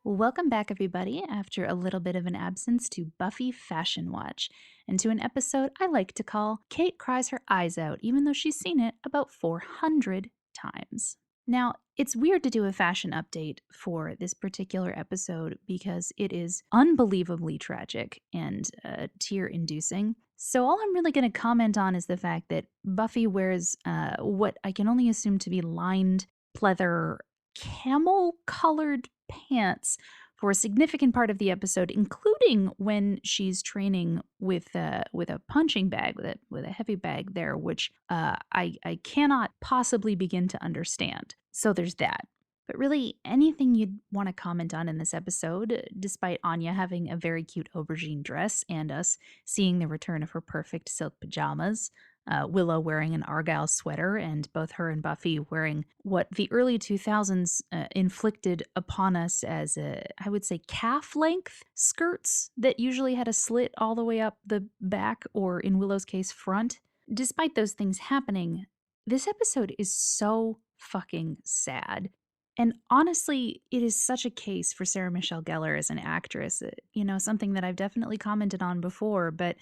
Welcome back, everybody, after a little bit of an absence to Buffy Fashion Watch, and to an episode I like to call Kate Cries Her Eyes Out, even though she's seen it about 400 times. Now, it's weird to do a fashion update for this particular episode because it is unbelievably tragic and tear-inducing. So all I'm really going to comment on is the fact that Buffy wears what I can only assume to be lined pleather camel-colored pants for a significant part of the episode, including when she's training with a punching bag, with a heavy bag there, which I cannot possibly begin to understand. So there's that. But really, anything you'd want to comment on in this episode, despite Anya having a very cute aubergine dress and us seeing the return of her perfect silk pajamas, Willow wearing an Argyle sweater, and both her and Buffy wearing what the early 2000s inflicted upon us as, I would say, calf-length skirts that usually had a slit all the way up the back, or in Willow's case, front. Despite those things happening, this episode is so fucking sad. And honestly, it is such a case for Sarah Michelle Gellar as an actress. Something that I've definitely commented on before, but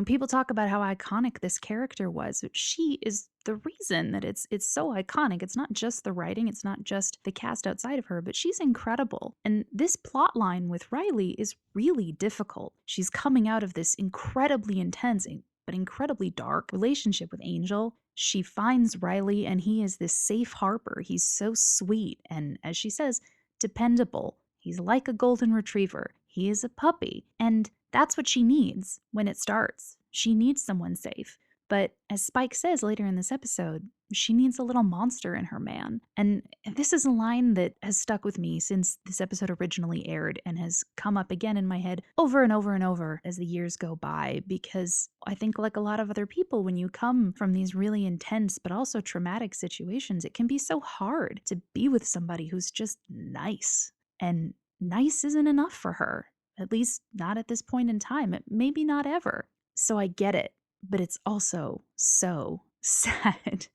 people talk about how iconic this character was. She is the reason that it's so iconic. It's not just the writing, it's not just the cast outside of her, but she's incredible. And this plot line with Riley is really difficult. She's coming out of this incredibly intense but incredibly dark relationship with Angel. She finds Riley, and he is this safe harbor. He's so sweet and, as she says, dependable. He's like a golden retriever. He is a puppy. And that's what she needs when it starts. She needs someone safe. But as Spike says later in this episode, she needs a little monster in her man. And this is a line that has stuck with me since this episode originally aired and has come up again in my head over and over and over as the years go by, because I think, like a lot of other people, when you come from these really intense but also traumatic situations, it can be so hard to be with somebody who's just nice. And nice isn't enough for her, at least not at this point in time, maybe not ever. So I get it. but it's also so sad.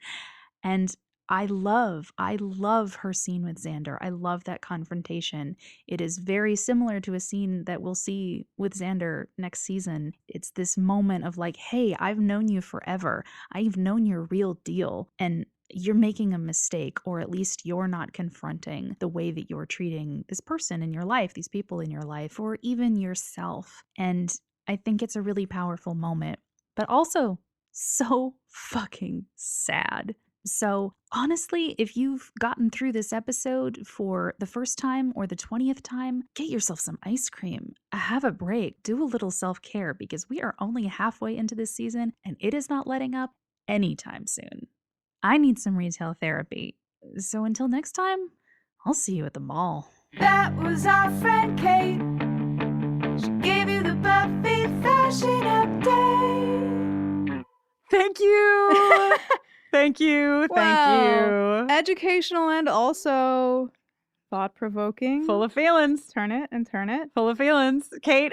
And I love her scene with Xander. I love that confrontation. It is very similar to a scene that we'll see with Xander next season. It's this moment of like, hey, I've known you forever. I've known your real deal. And you're making a mistake, or at least you're not confronting the way that you're treating this person in your life, these people in your life, or even yourself. And I think it's a really powerful moment, but also so fucking sad. So honestly, if you've gotten through this episode for the first time or the 20th time, get yourself some ice cream, have a break, do a little self-care, because we are only halfway into this season and it is not letting up anytime soon. I need some retail therapy. So until next time, I'll see you at the mall. That was our friend Kate. She gave you the Buffy fashion update. Thank you. Thank you. Wow. Educational and also thought-provoking. Full of feelings. Turn it and turn it. Full of feelings. Kate,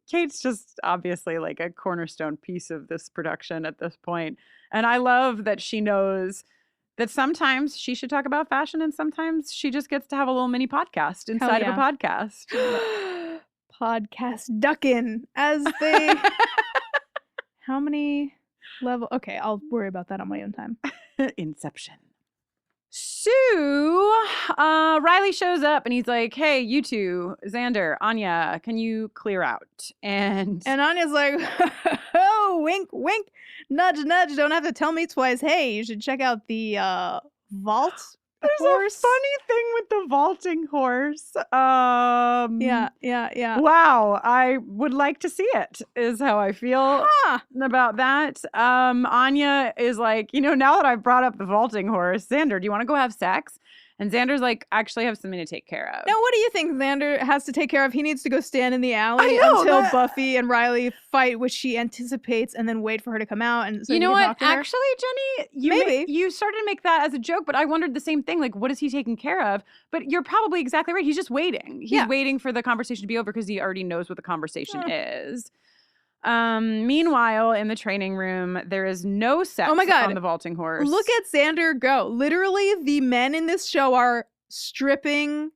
Kate's just obviously like a cornerstone piece of this production at this point. And I love that she knows that sometimes she should talk about fashion and sometimes she just gets to have a little mini podcast inside of a podcast. Podcast ducking as they... How many level? Okay, I'll worry about that on my own time. Inception. So, Riley shows up and he's like, hey, you two, Xander, Anya, can you clear out? And Anya's like, oh, wink, wink, nudge, nudge, don't have to tell me twice. Hey, you should check out the vault. There's a funny thing with the vaulting horse. Yeah. Wow, I would like to see it, is how I feel about that. Anya is like, now that I've brought up the vaulting horse, Xander, do you want to go have sex? And Xander's like, actually have something to take care of. Now, what do you think Xander has to take care of? He needs to go stand in the alley until Buffy and Riley fight, which she anticipates, and then wait for her to come out. And so you know what? Actually, Jenny, you started to make that as a joke, but I wondered the same thing. Like, what is he taking care of? But you're probably exactly right. He's just waiting. He's waiting for the conversation to be over because he already knows what the conversation is. Meanwhile, in the training room, there is no sex on the vaulting horse. Look at Xander go. Literally, the men in this show are stripping.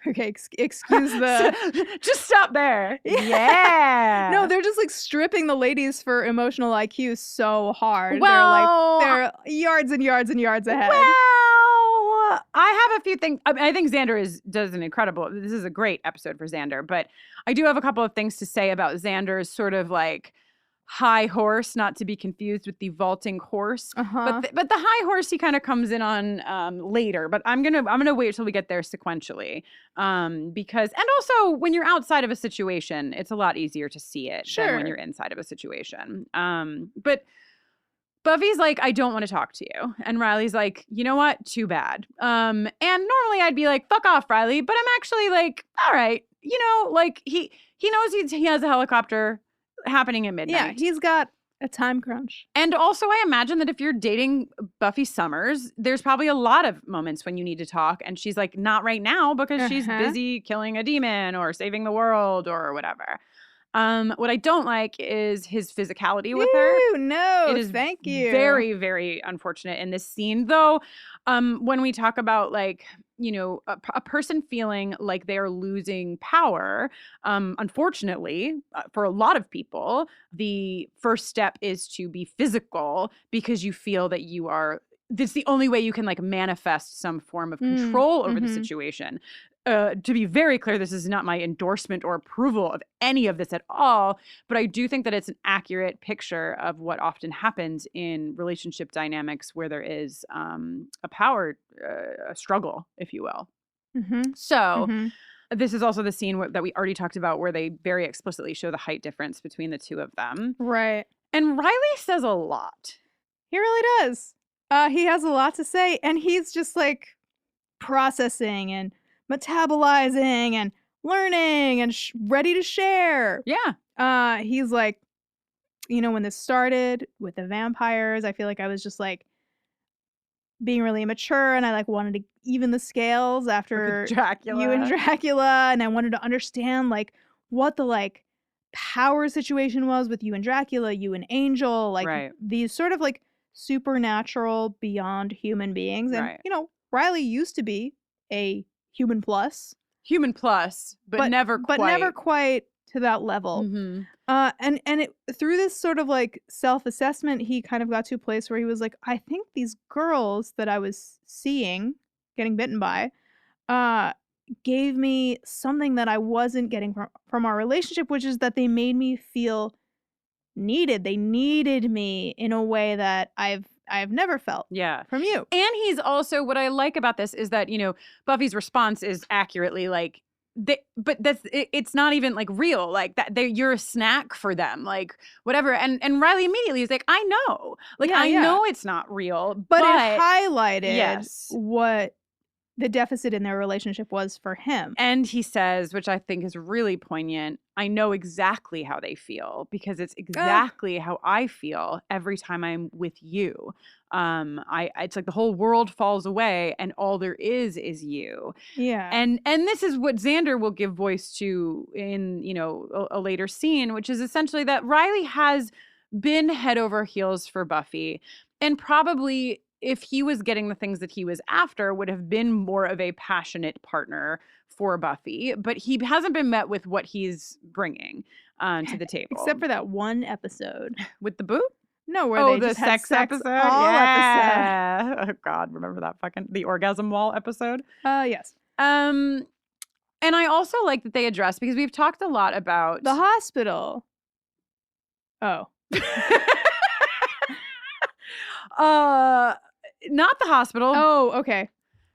Okay, excuse the... Just stop there. Yeah. No, they're just like stripping the ladies for emotional IQ so hard. Well, they're yards and yards and yards ahead. Well, I have a few things. I think Xander does an incredible... This is a great episode for Xander, but I do have a couple of things to say about Xander's sort of like high horse, not to be confused with the vaulting horse. But the high horse he kind of comes in on later. But I'm gonna wait till we get there sequentially, because and also when you're outside of a situation, it's a lot easier to see it than when you're inside of a situation. But Buffy's like, I don't want to talk to you. And Riley's like, you know what? Too bad. And normally I'd be like, fuck off, Riley. But I'm actually like, all right. Like he knows he has a helicopter happening at midnight. Yeah, he's got a time crunch. And also I imagine that if you're dating Buffy Summers, there's probably a lot of moments when you need to talk. And she's like, not right now because she's busy killing a demon or saving the world or whatever. What I don't like is his physicality with her. No, it is thank you. Very, very unfortunate in this scene. Though, when we talk about like, a person feeling like they are losing power, unfortunately, for a lot of people, the first step is to be physical because you feel that you are. That's the only way you can like manifest some form of control over the situation. To be very clear, this is not my endorsement or approval of any of this at all, but I do think that it's an accurate picture of what often happens in relationship dynamics where there is a power struggle, if you will. So this is also the scene that we already talked about where they very explicitly show the height difference between the two of them. Right. And Riley says a lot. He really does. He has a lot to say, and he's just like processing and metabolizing and learning and ready to share. Yeah. He's like, when this started with the vampires, I feel like I was just like being really immature and I like wanted to even the scales after Dracula. you and Dracula. And I wanted to understand like what the like power situation was with you and Dracula, you and Angel, like Right. these sort of like supernatural beyond human beings. And, Right. you know, Riley used to be a human plus. Human plus, but never quite. But never quite to that level. Mm-hmm. And it, through this sort of like self-assessment, he kind of got to a place where he was like, I think these girls that I was seeing, getting bitten by, gave me something that I wasn't getting from our relationship, which is that they made me feel needed. They needed me in a way that I've never felt from you. And he's also, what I like about this is that, you know, Buffy's response is accurately like, but it's not even like real, like that you're a snack for them, like whatever. And Riley immediately is like, I know, like I know it's not real, but it highlighted what the deficit in their relationship was for him. And he says, which I think is really poignant, I know exactly how they feel because it's exactly how I feel every time I'm with you. It's like the whole world falls away and all there is you. Yeah. And this is what Xander will give voice to in, you know, a later scene, which is essentially that Riley has been head over heels for Buffy, and probably, if he was getting the things that he was after, would have been more of a passionate partner for Buffy, but he hasn't been met with what he's bringing to the table. Except for that one episode. With the boot? No, where they just had sex episode? episode. Oh God, remember that the orgasm wall episode? Yes. And I also like that they address, because we've talked a lot about the hospital. Oh. Not the hospital. Oh, okay.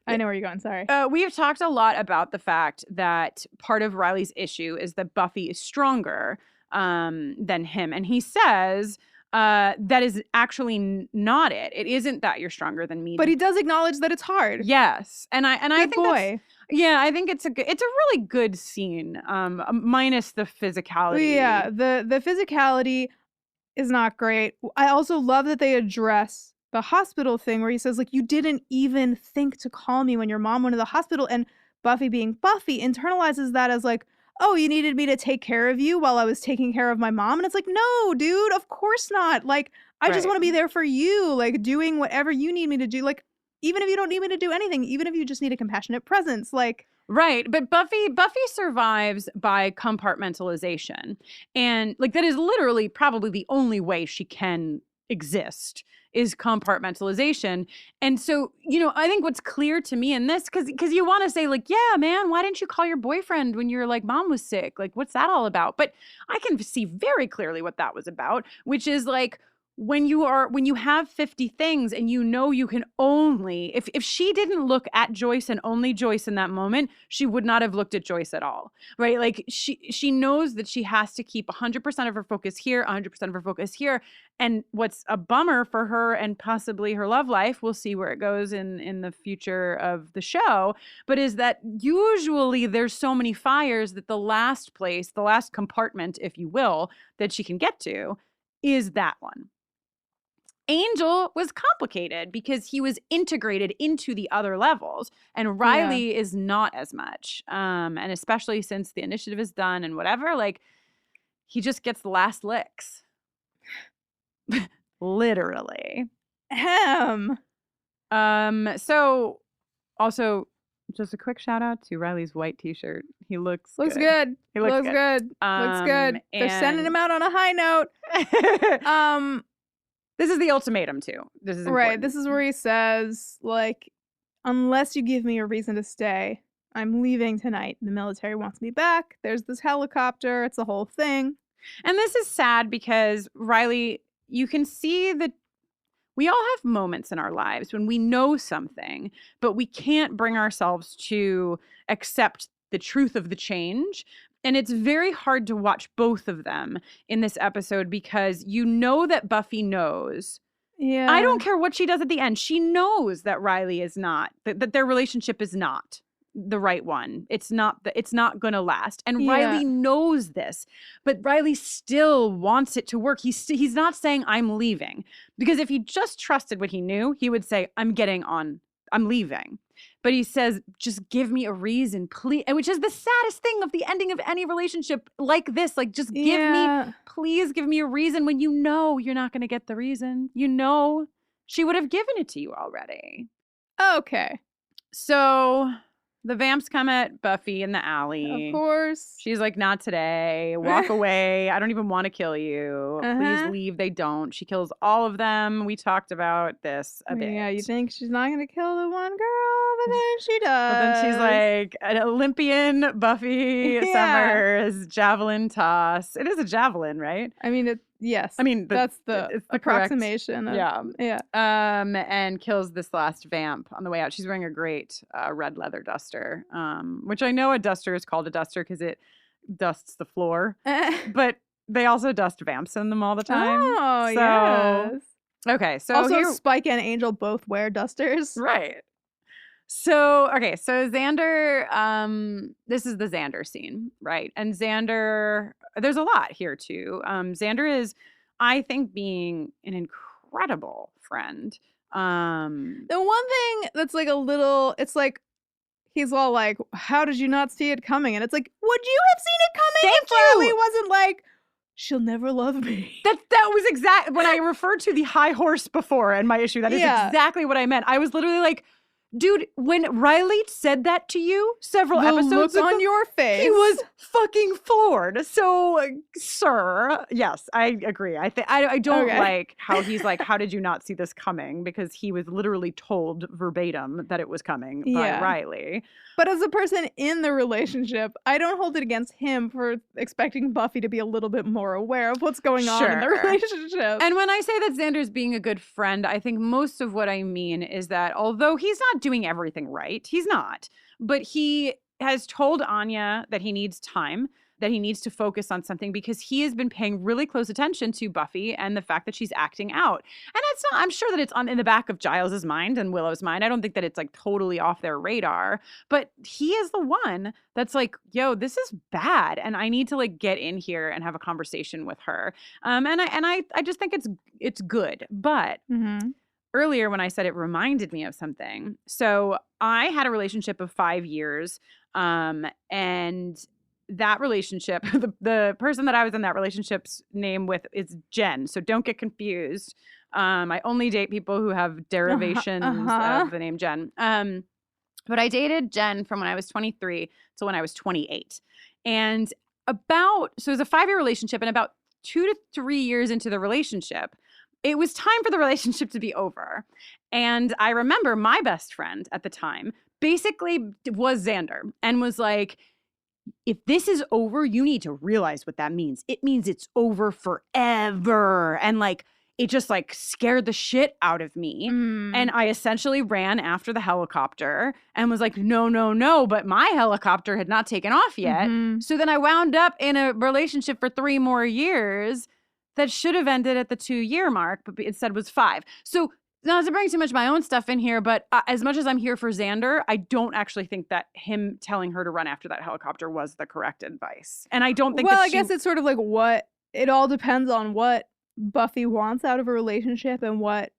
I know where you're going. Sorry. We have talked a lot about the fact that part of Riley's issue is that Buffy is stronger than him. And he says that is actually not it. It isn't that you're stronger than me. But he does acknowledge that it's hard. Yes. And I think boy. I think it's a really good scene, minus the physicality. Yeah, the physicality is not great. I also love that they address the hospital thing where he says, like, you didn't even think to call me when your mom went to the hospital. And Buffy, being Buffy, internalizes that as like, oh, you needed me to take care of you while I was taking care of my mom. And it's like, no, dude, of course not. Like, I just want to be there for you, like doing whatever you need me to do. Like, even if you don't need me to do anything, even if you just need a compassionate presence, like. Right. But Buffy survives by compartmentalization. And like, that is literally probably the only way she can exist, is compartmentalization. And so, you know, I think what's clear to me in this, because you want to say like, yeah, man, why didn't you call your boyfriend when your like mom was sick? Like, what's that all about? But I can see very clearly what that was about, which is like, when you have 50 things and you know you can only, if she didn't look at Joyce and only Joyce in that moment, she would not have looked at Joyce at all, right? Like she knows that she has to keep 100% of her focus here, 100% of her focus here. And what's a bummer for her and possibly her love life, we'll see where it goes in the future of the show, but is that usually there's so many fires that the last compartment, if you will, that she can get to is that one. Angel was complicated because he was integrated into the other levels, and Riley is not as much. And especially since the initiative is done and whatever, like he just gets the last licks. Literally. So also just a quick shout out to Riley's white t-shirt. He looks good. He looks good. Looks good. They're sending him out on a high note. This is the ultimatum too. This is important. Right. This is where he says, like, unless you give me a reason to stay, I'm leaving tonight. The military wants me back. There's this helicopter. It's a whole thing. And this is sad because, Riley, you can see that we all have moments in our lives when we know something, but we can't bring ourselves to accept the truth of the change. And it's very hard to watch both of them in this episode because you know that Buffy knows. Yeah. I don't care what she does at the end. She knows that Riley is not, that their relationship is not the right one. It's not going to last. And Riley knows this, but Riley still wants it to work. He's not saying I'm leaving, because if he just trusted what he knew, he would say I'm leaving. But he says, just give me a reason, please. Which is the saddest thing of the ending of any relationship like this. Like, just please give me a reason when you know you're not going to get the reason. You know she would have given it to you already. Okay. So the vamps come at Buffy in the alley. Of course. She's like, not today. Walk away. I don't even want to kill you. Please leave. They don't. She kills all of them. We talked about this a bit. Yeah, you think she's not going to kill the one girl, but then she does. But then she's like an Olympian Buffy Summers javelin toss. It is a javelin, right? I mean, yes. I mean, that's the approximation. Yeah. And kills this last vamp on the way out. She's wearing a great red leather duster, which I know a duster is called a duster because it dusts the floor. But they also dust vamps in them all the time. Oh, yes. Okay, so also Spike and Angel both wear dusters. Right. So Xander, this is the Xander scene, right? And Xander, there's a lot here too. Xander is, I think, being an incredible friend. The one thing that's like a little, it's like, he's all like, how did you not see it coming? And it's like, would you have seen it coming if Riley wasn't like, she'll never love me? That was exactly, when I referred to the high horse before in my issue, that is exactly what I meant. I was literally like, dude, when Riley said that to you several episodes ago, on your face, he was fucking floored. So, sir, yes, I agree. I don't like how he's like, how did you not see this coming? Because he was literally told verbatim that it was coming by Riley. But as a person in the relationship, I don't hold it against him for expecting Buffy to be a little bit more aware of what's going on in the relationship. And when I say that Xander's being a good friend, I think most of what I mean is that although he's not doing everything right, he's not, but he has told Anya that he needs time, that he needs to focus on something because he has been paying really close attention to Buffy and the fact that she's acting out. And that's not, I'm sure that it's in the back of Giles's mind and Willow's mind. I don't think that it's like totally off their radar, but he is the one that's like, yo, this is bad. And I need to like get in here and have a conversation with her. And I just think it's good. But earlier when I said it reminded me of something. So I had a relationship of 5 years, and that relationship, the person that I was in that relationship's name with is Jen. So don't get confused. I only date people who have derivations of the name Jen. But I dated Jen from when I was 23 to when I was 28. And so it was a 5-year relationship, and about 2 to 3 years into the relationship, it was time for the relationship to be over. And I remember my best friend at the time basically was Xander and was like, if this is over, you need to realize what that means. It means it's over forever. And like, it just like scared the shit out of me. And I essentially ran after the helicopter and was like, no, but my helicopter had not taken off yet. So then I wound up in a relationship for 3 more years that should have ended at the 2-year mark, but instead was 5. So not to bring too much of my own stuff in here, but as much as I'm here for Xander, I don't actually think that him telling her to run after that helicopter was the correct advice. And I don't think I guess it's sort of like it all depends on what Buffy wants out of a relationship and what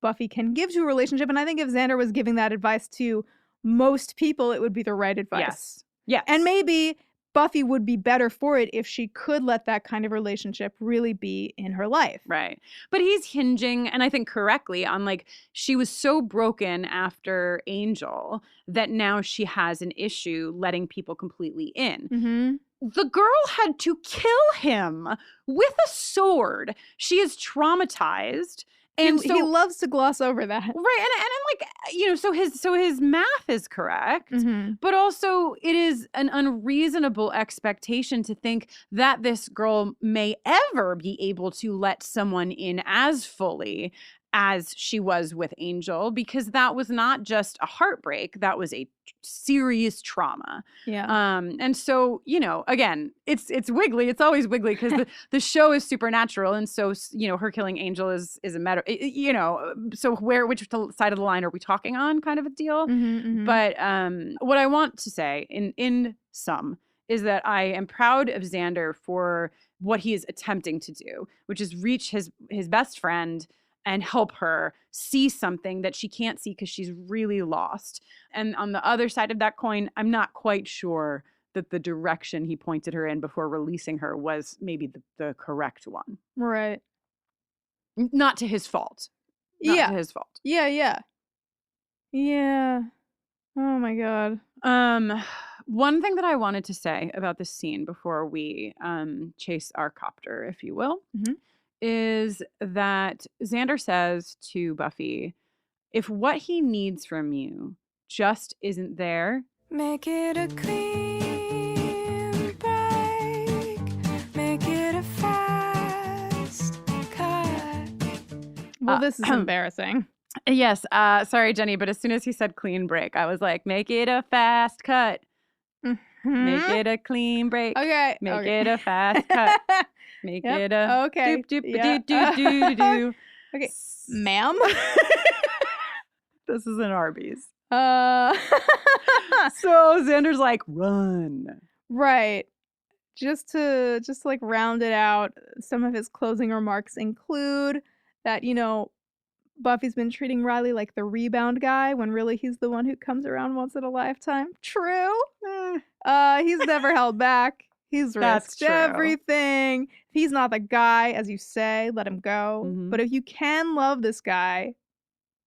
Buffy can give to a relationship. And I think if Xander was giving that advice to most people, it would be the right advice. Yes. And maybe Buffy would be better for it if she could let that kind of relationship really be in her life. Right. But he's hinging, and I think correctly, on like, she was so broken after Angel that now she has an issue letting people completely in. The girl had to kill him with a sword. She is traumatized. And he loves to gloss over that. Right. And I'm like, so his math is correct, but also it is an unreasonable expectation to think that this girl may ever be able to let someone in as fully as she was with Angel, because that was not just a heartbreak, that was a serious trauma. And so, again, it's wiggly. It's always wiggly because the show is supernatural, and so her killing Angel is a matter. So which side of the line are we talking on, kind of a deal. But what I want to say in sum is that I am proud of Xander for what he is attempting to do, which is reach his best friend and help her see something that she can't see because she's really lost. And on the other side of that coin, I'm not quite sure that the direction he pointed her in before releasing her was maybe the correct one. Right. Not to his fault. Not to his fault. Yeah, yeah. Yeah. Oh my God. One thing that I wanted to say about this scene before we chase our copter, if you will, is that Xander says to Buffy, if what he needs from you just isn't there, make it a clean break, make it a fast cut. Well, this is embarrassing. Yes. Sorry, Jenny, but as soon as he said clean break, I was like, make it a fast cut. Make it a clean break. Okay. Make it a fast cut. Make it a okay. do. Okay, ma'am. This is an Arby's. So Xander's like, run. Right. Just to like round it out, some of his closing remarks include that, you know, Buffy's been treating Riley like the rebound guy when really he's the one who comes around once in a lifetime. True. He's never held back. He's risked everything. If he's not the guy, as you say, let him go. But if you can love this guy,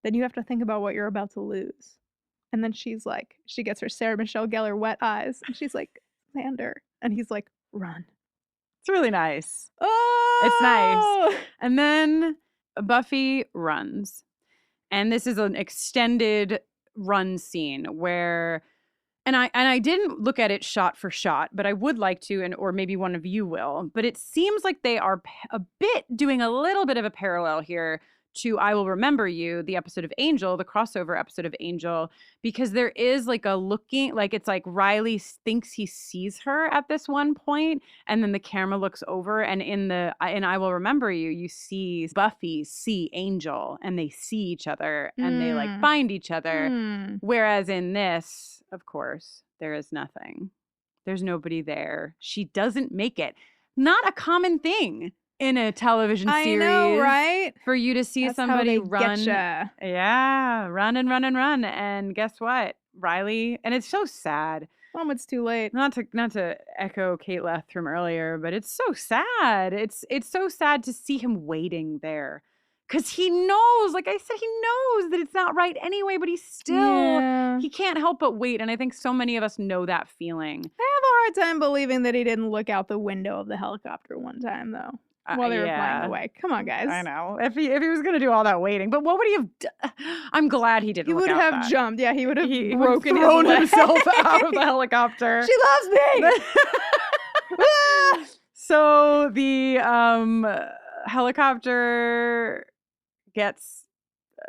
then you have to think about what you're about to lose. And then she's like, she gets her Sarah Michelle Gellar wet eyes. And she's like, Xander. And he's like, run. It's really nice. Oh! It's nice. And then Buffy runs. And this is an extended run scene where, and I didn't look at it shot for shot, but I would like to, or maybe one of you will. But it seems like they are a bit doing a little bit of a parallel here to I Will Remember You, the episode of Angel, the crossover episode of Angel, because there is like a looking, like it's like Riley thinks he sees her at this one point, and then the camera looks over, and in I Will Remember You, you see Buffy see Angel, and they see each other, and they like find each other. Whereas in this, of course, there is nothing. There's nobody there. She doesn't make it. Not a common thing in a television series. I know, right? For you to see somebody run. Getcha. Yeah, run and run and run. And guess what? Riley, and it's so sad. It's too late. Not to echo Kate Leth from earlier, but it's so sad. It's so sad to see him waiting there. Because he knows, like I said, he knows that it's not right anyway, but he's still, he can't help but wait. And I think so many of us know that feeling. I have a hard time believing that he didn't look out the window of the helicopter one time, though. While they were flying away. Come on, guys. I know. If he was going to do all that waiting. But what would he have done? I'm glad he didn't He look would out have that. jumped. Yeah, he would have thrown himself out of the helicopter. She loves me! So the helicopter gets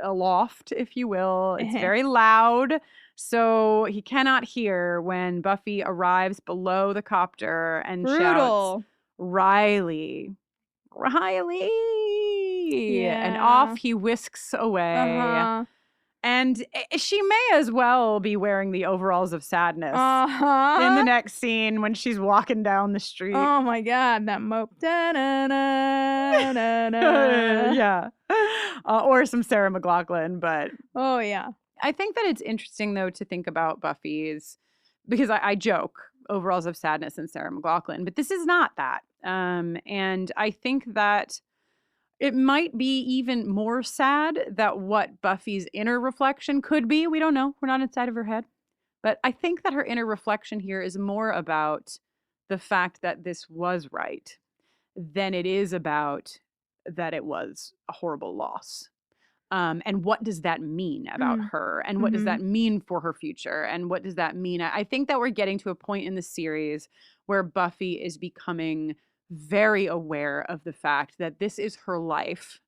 aloft, if you will. It's very loud. So he cannot hear when Buffy arrives below the copter and shouts, Riley. And off he whisks away. And she may as well be wearing the overalls of sadness in the next scene when she's walking down the street. Oh my God, that mope. Yeah. Or some Sarah McLachlan, but oh yeah. I think that it's interesting though to think about Buffy's, because I joke overalls of sadness and Sarah McLachlan, but this is not that. And I think that it might be even more sad that what Buffy's inner reflection could be. We don't know. We're not inside of her head. But I think that her inner reflection here is more about the fact that this was right than it is about that it was a horrible loss. And what does that mean about her? And what does that mean for her future? And what does that mean? I think that we're getting to a point in the series where Buffy is becoming very aware of the fact that this is her life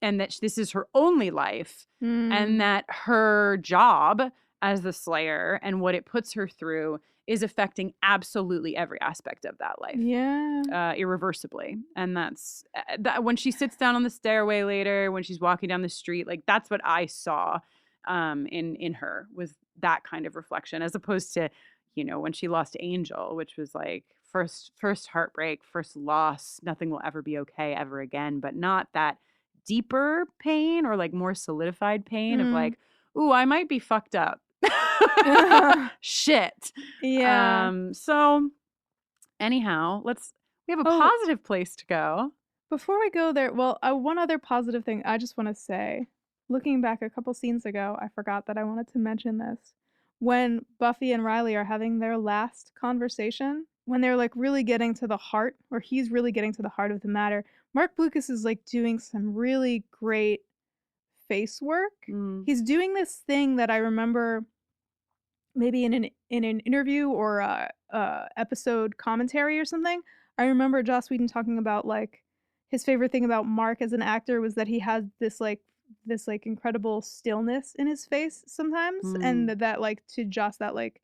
and that this is her only life and that her job as the Slayer and what it puts her through is affecting absolutely every aspect of that life. Yeah. Irreversibly. And that's that when she sits down on the stairway later, when she's walking down the street, like that's what I saw in her, was that kind of reflection, as opposed to, you know, when she lost Angel, which was like first heartbreak, first loss, nothing will ever be okay ever again, but not that deeper pain or like more solidified pain of like, ooh, I might be fucked up. Shit. Yeah. So anyhow, we have a positive place to go. Before we go there, well, one other positive thing I just want to say. Looking back a couple scenes ago, I forgot that I wanted to mention this. When Buffy and Riley are having their last conversation, when they're like really getting to the heart, or he's really getting to the heart of the matter, Mark Lucas is like doing some really great face work. He's doing this thing that I remember maybe in an interview or a episode commentary or something. I remember Joss Whedon talking about like his favorite thing about Mark as an actor was that he had this incredible stillness in his face sometimes, and that like to Joss that like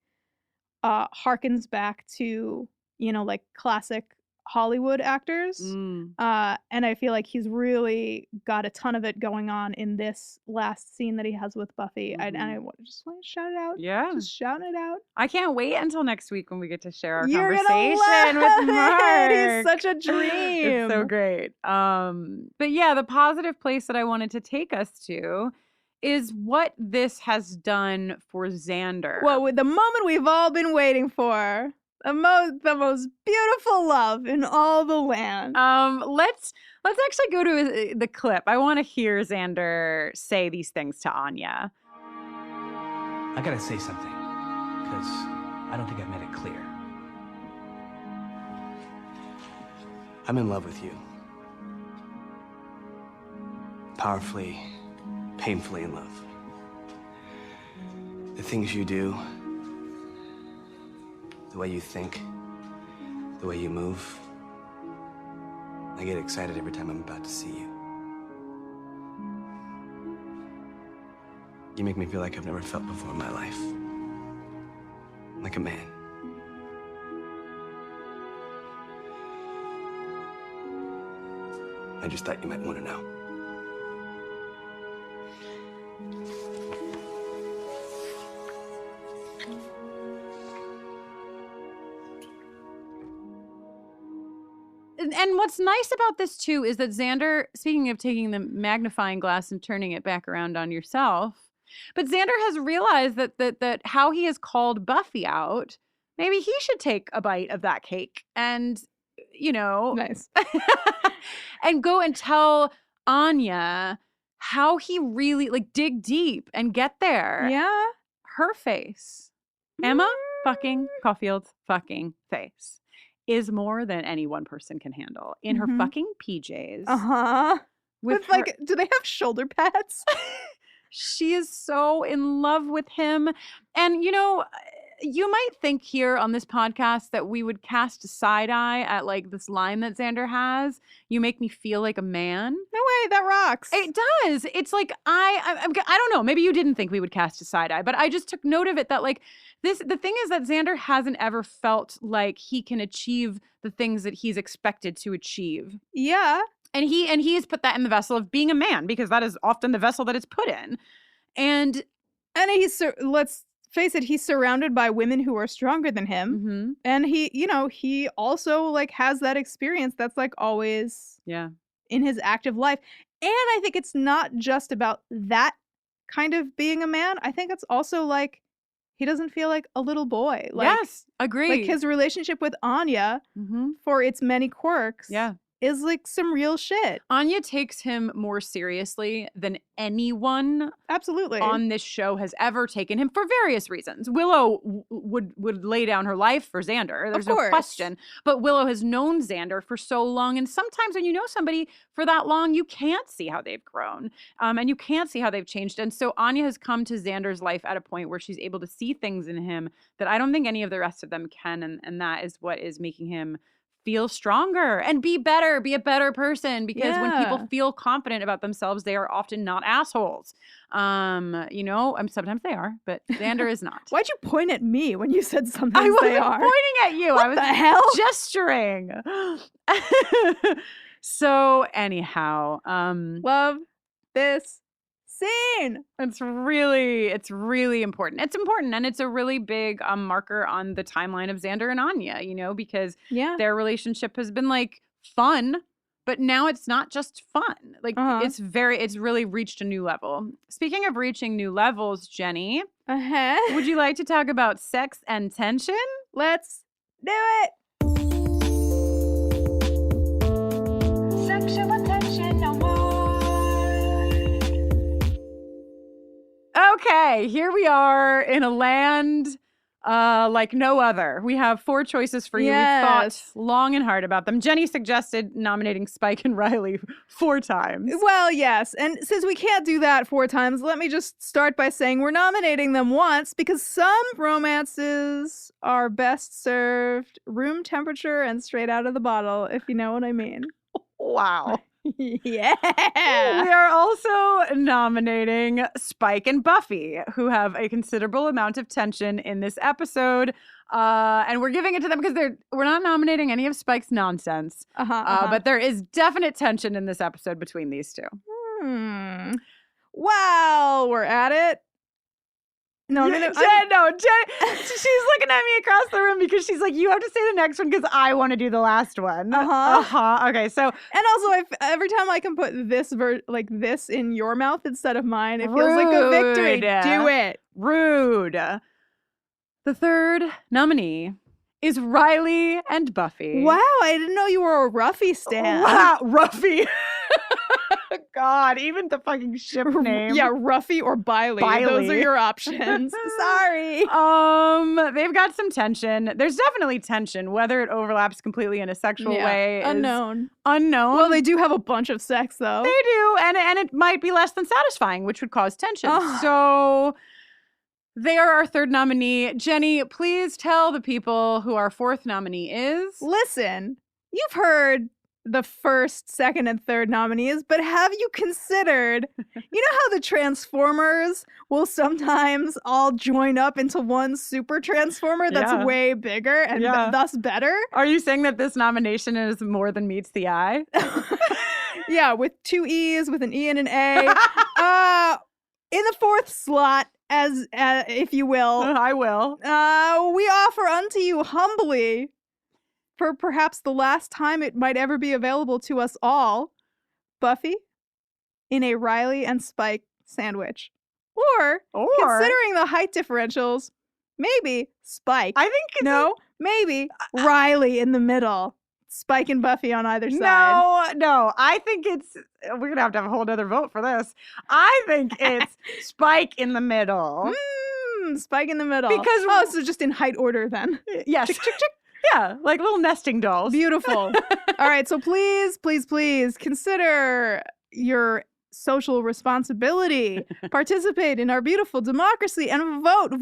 harkens back to, you know, like classic Hollywood actors. And I feel like he's really got a ton of it going on in this last scene that he has with Buffy. And I just want to shout it out. Yeah. Just shouting it out. I can't wait until next week when we get to share our You're conversation with Mark. He's such a dream. It's so great. But yeah, the positive place that I wanted to take us to is what this has done for Xander. Well, with the moment we've all been waiting for. The most beautiful love in all the land. Let's actually go to the clip. I want to hear Xander say these things to Anya. I gotta say something, because I don't think I've made it clear. I'm in love with you. Powerfully, painfully in love. The things you do, the way you think, the way you move. I get excited every time I'm about to see you. You make me feel like I've never felt before in my life. Like a man. I just thought you might want to know. And what's nice about this too is that Xander, speaking of taking the magnifying glass and turning it back around on yourself, but Xander has realized that how he has called Buffy out, maybe he should take a bite of that cake and, you know, nice, and go and tell Anya how he really like dig deep and get there. Yeah, her face, Emma fucking Caulfield's fucking face, is more than any one person can handle in her fucking PJs. With like, do they have shoulder pads? She is so in love with him. And, you know, you might think here on this podcast that we would cast a side eye at like this line that Xander has. You make me feel like a man. No way, that rocks. It does. It's like I don't know. Maybe you didn't think we would cast a side eye, but I just took note of it that like the thing is that Xander hasn't ever felt like he can achieve the things that he's expected to achieve. Yeah. And he has put that in the vessel of being a man, because that is often the vessel that it's put in. And he's, let's face it, he's surrounded by women who are stronger than him. And he also like has that experience that's like always in his active life. And I think it's not just about that kind of being a man. I think it's also like he doesn't feel like a little boy. Like, yes, agreed. Like his relationship with Anya, for its many quirks, is like some real shit. Anya takes him more seriously than anyone absolutely on this show has ever taken him, for various reasons. Willow would lay down her life for Xander. There's no question. But Willow has known Xander for so long. And sometimes when you know somebody for that long, you can't see how they've grown. And you can't see how they've changed. And so Anya has come to Xander's life at a point where she's able to see things in him that I don't think any of the rest of them can. And that is what is making him feel stronger and be a better person, because when people feel confident about themselves, they are often not assholes. Sometimes they are, but Xander is not. Why'd you point at me when you said sometimes they are? I wasn't pointing at you. What I was the hell? Gesturing. So anyhow, love this scene. It's really important. It's important, and it's a really big marker on the timeline of Xander and Anya, because their relationship has been like fun But now it's not just fun. Like it's really reached a new level. Speaking of reaching new levels, Jenny, would you like to talk about sex and tension? Let's do it. Sexual tension award. Okay, here we are in a land like no other. We have 4 choices for you. Yes. We've thought long and hard about them. Jenny suggested nominating Spike and Riley 4 times. Well, yes. And since we can't do that 4 times, let me just start by saying we're nominating them once because some romances are best served room temperature and straight out of the bottle, if you know what I mean. Wow. Yeah. We are also nominating Spike and Buffy, who have a considerable amount of tension in this episode. And we're giving it to them because we're not nominating any of Spike's nonsense. But there is definite tension in this episode between these two. Well, we're at it. No, Jen, she's looking at me across the room because she's like, you have to say the next one because I want to do the last one. Okay, so. And also, every time I can put this like this in your mouth instead of mine, it feels like a victory. Do it. Rude. The third nominee is Riley and Buffy. Wow, I didn't know you were a Ruffy stan. Wow, Ruffy. God, even the fucking ship name. Yeah, Ruffy or Biley. Those are your options. Sorry. They've got some tension. There's definitely tension. Whether it overlaps completely in a sexual way is unknown. Well, they do have a bunch of sex, though. They do, and it might be less than satisfying, which would cause tension. So they are our third nominee. Jenny, please tell the people who our fourth nominee is. Listen, you've heard the first, second, and third nominees, but have you considered, you know how the Transformers will sometimes all join up into one super Transformer that's way bigger and thus better? Are you saying that this nomination is more than meets the eye? Yeah, with 2 E's, with an E and an A. In the fourth slot, as if you will. I will. We offer unto you humbly, for perhaps the last time it might ever be available to us all, Buffy in a Riley and Spike sandwich. Or considering the height differentials, maybe Spike. I think maybe Riley in the middle. Spike and Buffy on either side. No. I think we're going to have a whole other vote for this. I think it's Spike in the middle. Spike in the middle. Because so just in height order then. Yes. Chick, chick, chick. Yeah, like little nesting dolls. Beautiful. All right, so please consider your social responsibility. Participate in our beautiful democracy and vote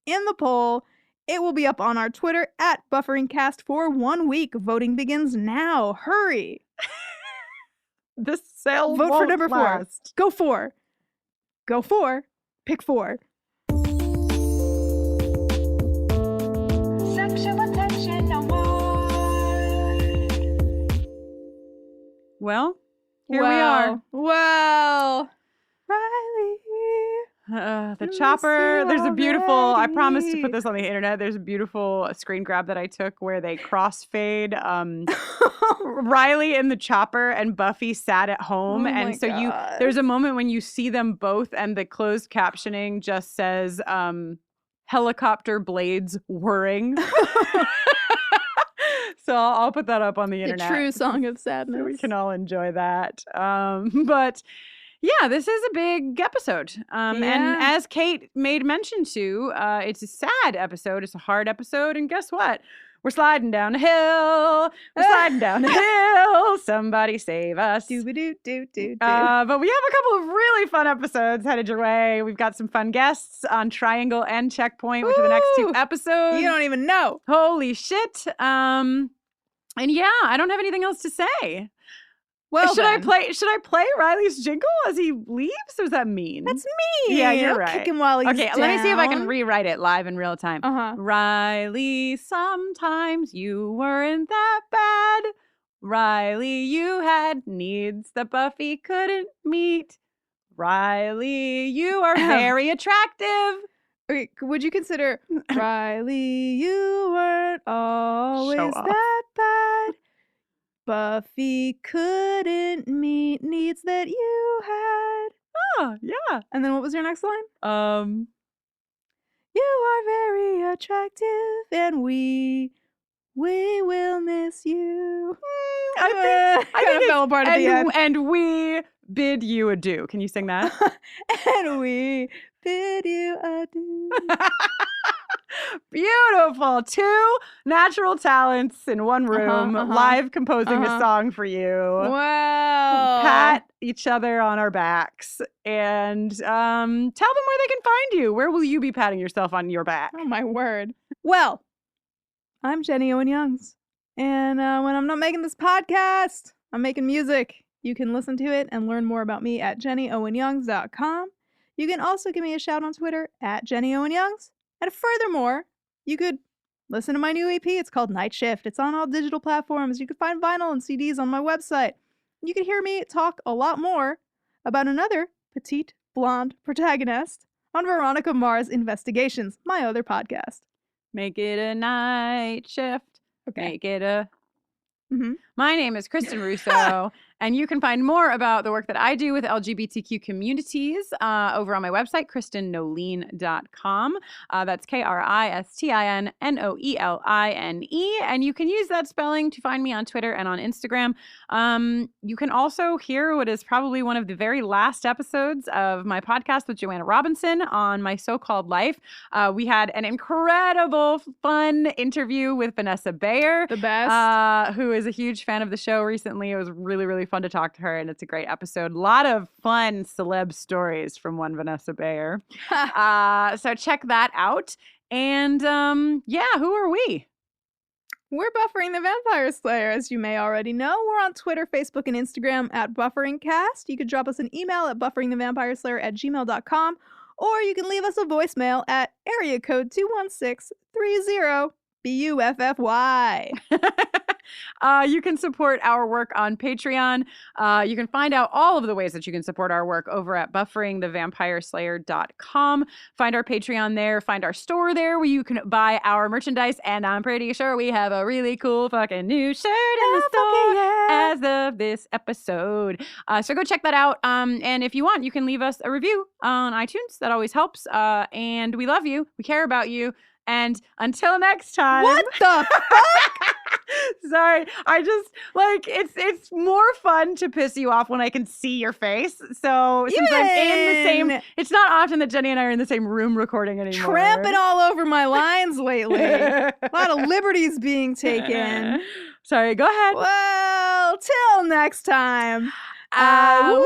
in the poll. It will be up on our Twitter at BufferingCast for 1 week. Voting begins now. Hurry. This sale vote for number last. 4. Go 4. Pick 4. Well, here we are. Well, Riley. The chopper. There's a beautiful, I promised to put this on the internet. There's a beautiful screen grab that I took where they crossfade Riley in the chopper and Buffy sat at home. And so there's a moment when you see them both and the closed captioning just says helicopter blades whirring. So I'll put that up on the internet. The true song of sadness. So we can all enjoy that. But yeah, this is a big episode. And as Kate made mention to, it's a sad episode. It's a hard episode. And guess what? We're sliding down a hill. We're sliding down a hill. Somebody save us. But we have a couple of really fun episodes headed your way. We've got some fun guests on Triangle and Checkpoint, which are the next 2 episodes. You don't even know. Holy shit. And yeah, I don't have anything else to say. Well, should I play Riley's jingle as he leaves? Or does that mean? That's mean. Yeah, you're right. Kick him while he's down. Let me see if I can rewrite it live in real time. Riley, sometimes you weren't that bad. Riley, you had needs that Buffy couldn't meet. Riley, you are very attractive. Okay, would you consider Riley, you weren't always that bad? Buffy couldn't meet needs that you had. Oh, yeah. And then what was your next line? You are very attractive, and we will miss you. I kind think of fell apart at the end. And we bid you adieu. Can you sing that? And we bid you adieu. Beautiful. 2 natural talents in one room, live composing a song for you. Wow. Pat each other on our backs and tell them where they can find you. Where will you be patting yourself on your back? Oh, my word. Well, I'm Jenny Owen Youngs. And when I'm not making this podcast, I'm making music. You can listen to it and learn more about me at jennyowenyoungs.com. You can also give me a shout on Twitter at Jenny Owen Youngs. And furthermore, you could listen to my new EP. It's called Night Shift. It's on all digital platforms. You can find vinyl and CDs on my website. You can hear me talk a lot more about another petite blonde protagonist on Veronica Mars Investigations, my other podcast. Make it a night shift. Okay. Make it a... My name is Kristin Russo, and you can find more about the work that I do with LGBTQ communities over on my website, KristinNoeline.com. That's KristinNoeline. And you can use that spelling to find me on Twitter and on Instagram. You can also hear what is probably one of the very last episodes of my podcast with Joanna Robinson on My So-Called Life. We had an incredible, fun interview with Vanessa Bayer. The best. Who is a huge fan of the show recently. It was really, really fun to talk to her, and it's a great episode. A lot of fun celeb stories from one Vanessa Bayer. So check that out. And who are we? We're Buffering the Vampire Slayer, as you may already know. We're on Twitter, Facebook, and Instagram at BufferingCast. You could drop us an email at bufferingthevampireslayer@gmail.com, or you can leave us a voicemail at area code 216-30-BUFFY. You can support our work on Patreon. You can find out all of the ways that you can support our work over at bufferingthevampireslayer.com. Find our Patreon there. Find our store there where you can buy our merchandise. And I'm pretty sure we have a really cool fucking new shirt in the store as of this episode. So go check that out. And if you want, you can leave us a review on iTunes. That always helps. And we love you. We care about you. And until next time. What the fuck? Sorry, I just it's more fun to piss you off when I can see your face. So since I'm in the same, it's not often that Jenny and I are in the same room recording anymore. Tramping all over my lines lately. A lot of liberties being taken. Sorry, go ahead. Well, till next time. Woo!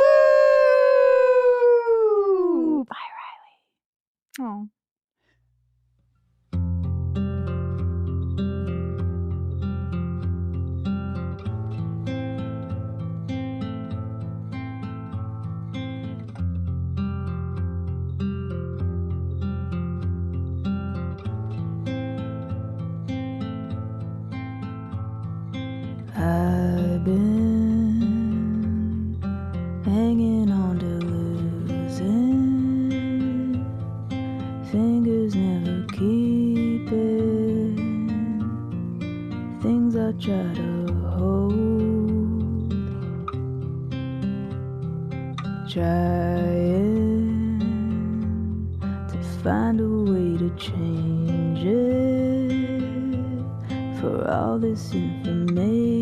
Bye, Riley. Oh. I've been hanging on to losing. Fingers never keeping things I try to hold. Trying to find a way to change it. For all this information,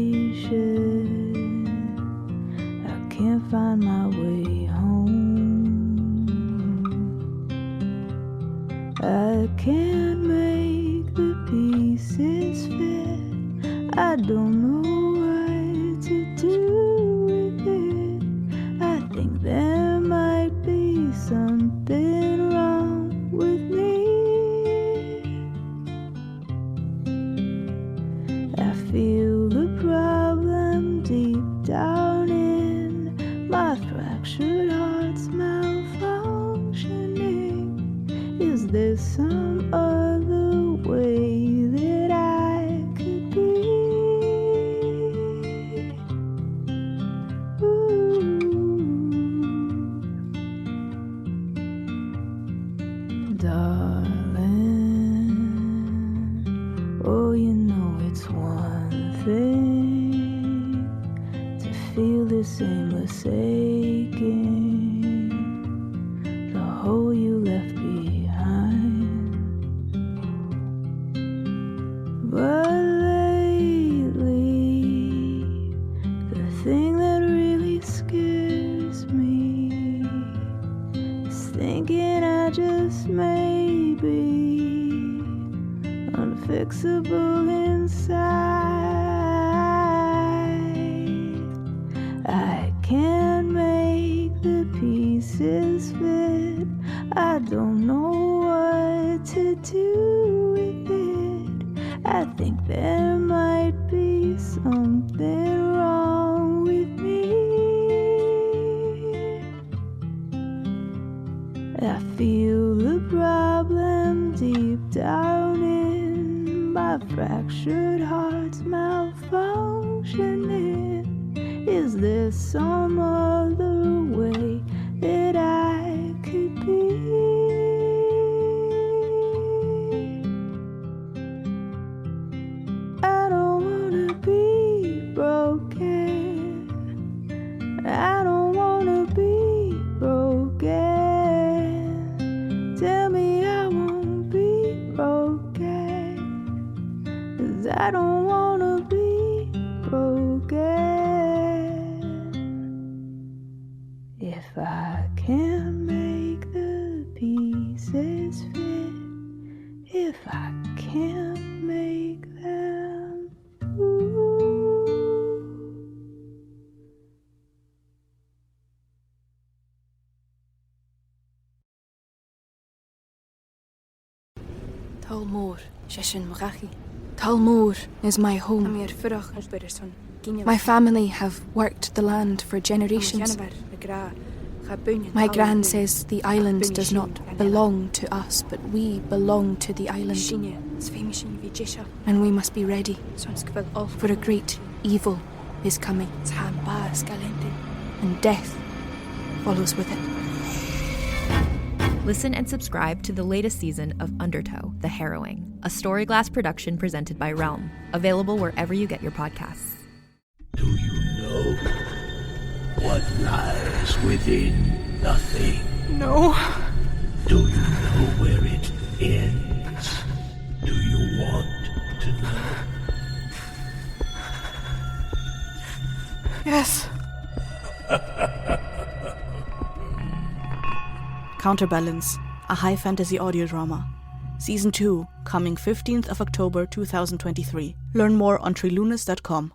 I can't find my way home. I can't make the pieces fit. I don't know what to do with it. I think there might be something wrong with me. I feel the problem deep down in my fractured heart's malfunctioning. Is there some other way that I could be? this aimless aching, the hole you left behind. But lately, the thing that really scares me is thinking I just may be unfixable inside. I can't make the pieces fit. I don't know what to do with it. I think there might be something wrong with me. I feel the problem deep down in my fractured heart's malfunctioning. Is there some other way that I could be? I don't wanna be broken. I don't wanna be broken. Tell me I won't be broken, 'cause I don't wanna be broken. If I can't make the pieces fit, if I can't make them, Talmor, Sheshin Murachi. Talmor is my home. My family have worked the land for generations. My gran says the island does not belong to us, but we belong to the island. And we must be ready, for a great evil is coming. And death follows with it. Listen and subscribe to the latest season of Undertow, The Harrowing, a Storyglass production presented by Realm, available wherever you get your podcasts. Do you know what lies within nothing? No. Do you know where it ends? Do you want to know? Yes. Counterbalance, a high fantasy audio drama. Season 2, coming 15th of October 2023. Learn more on trilunas.com.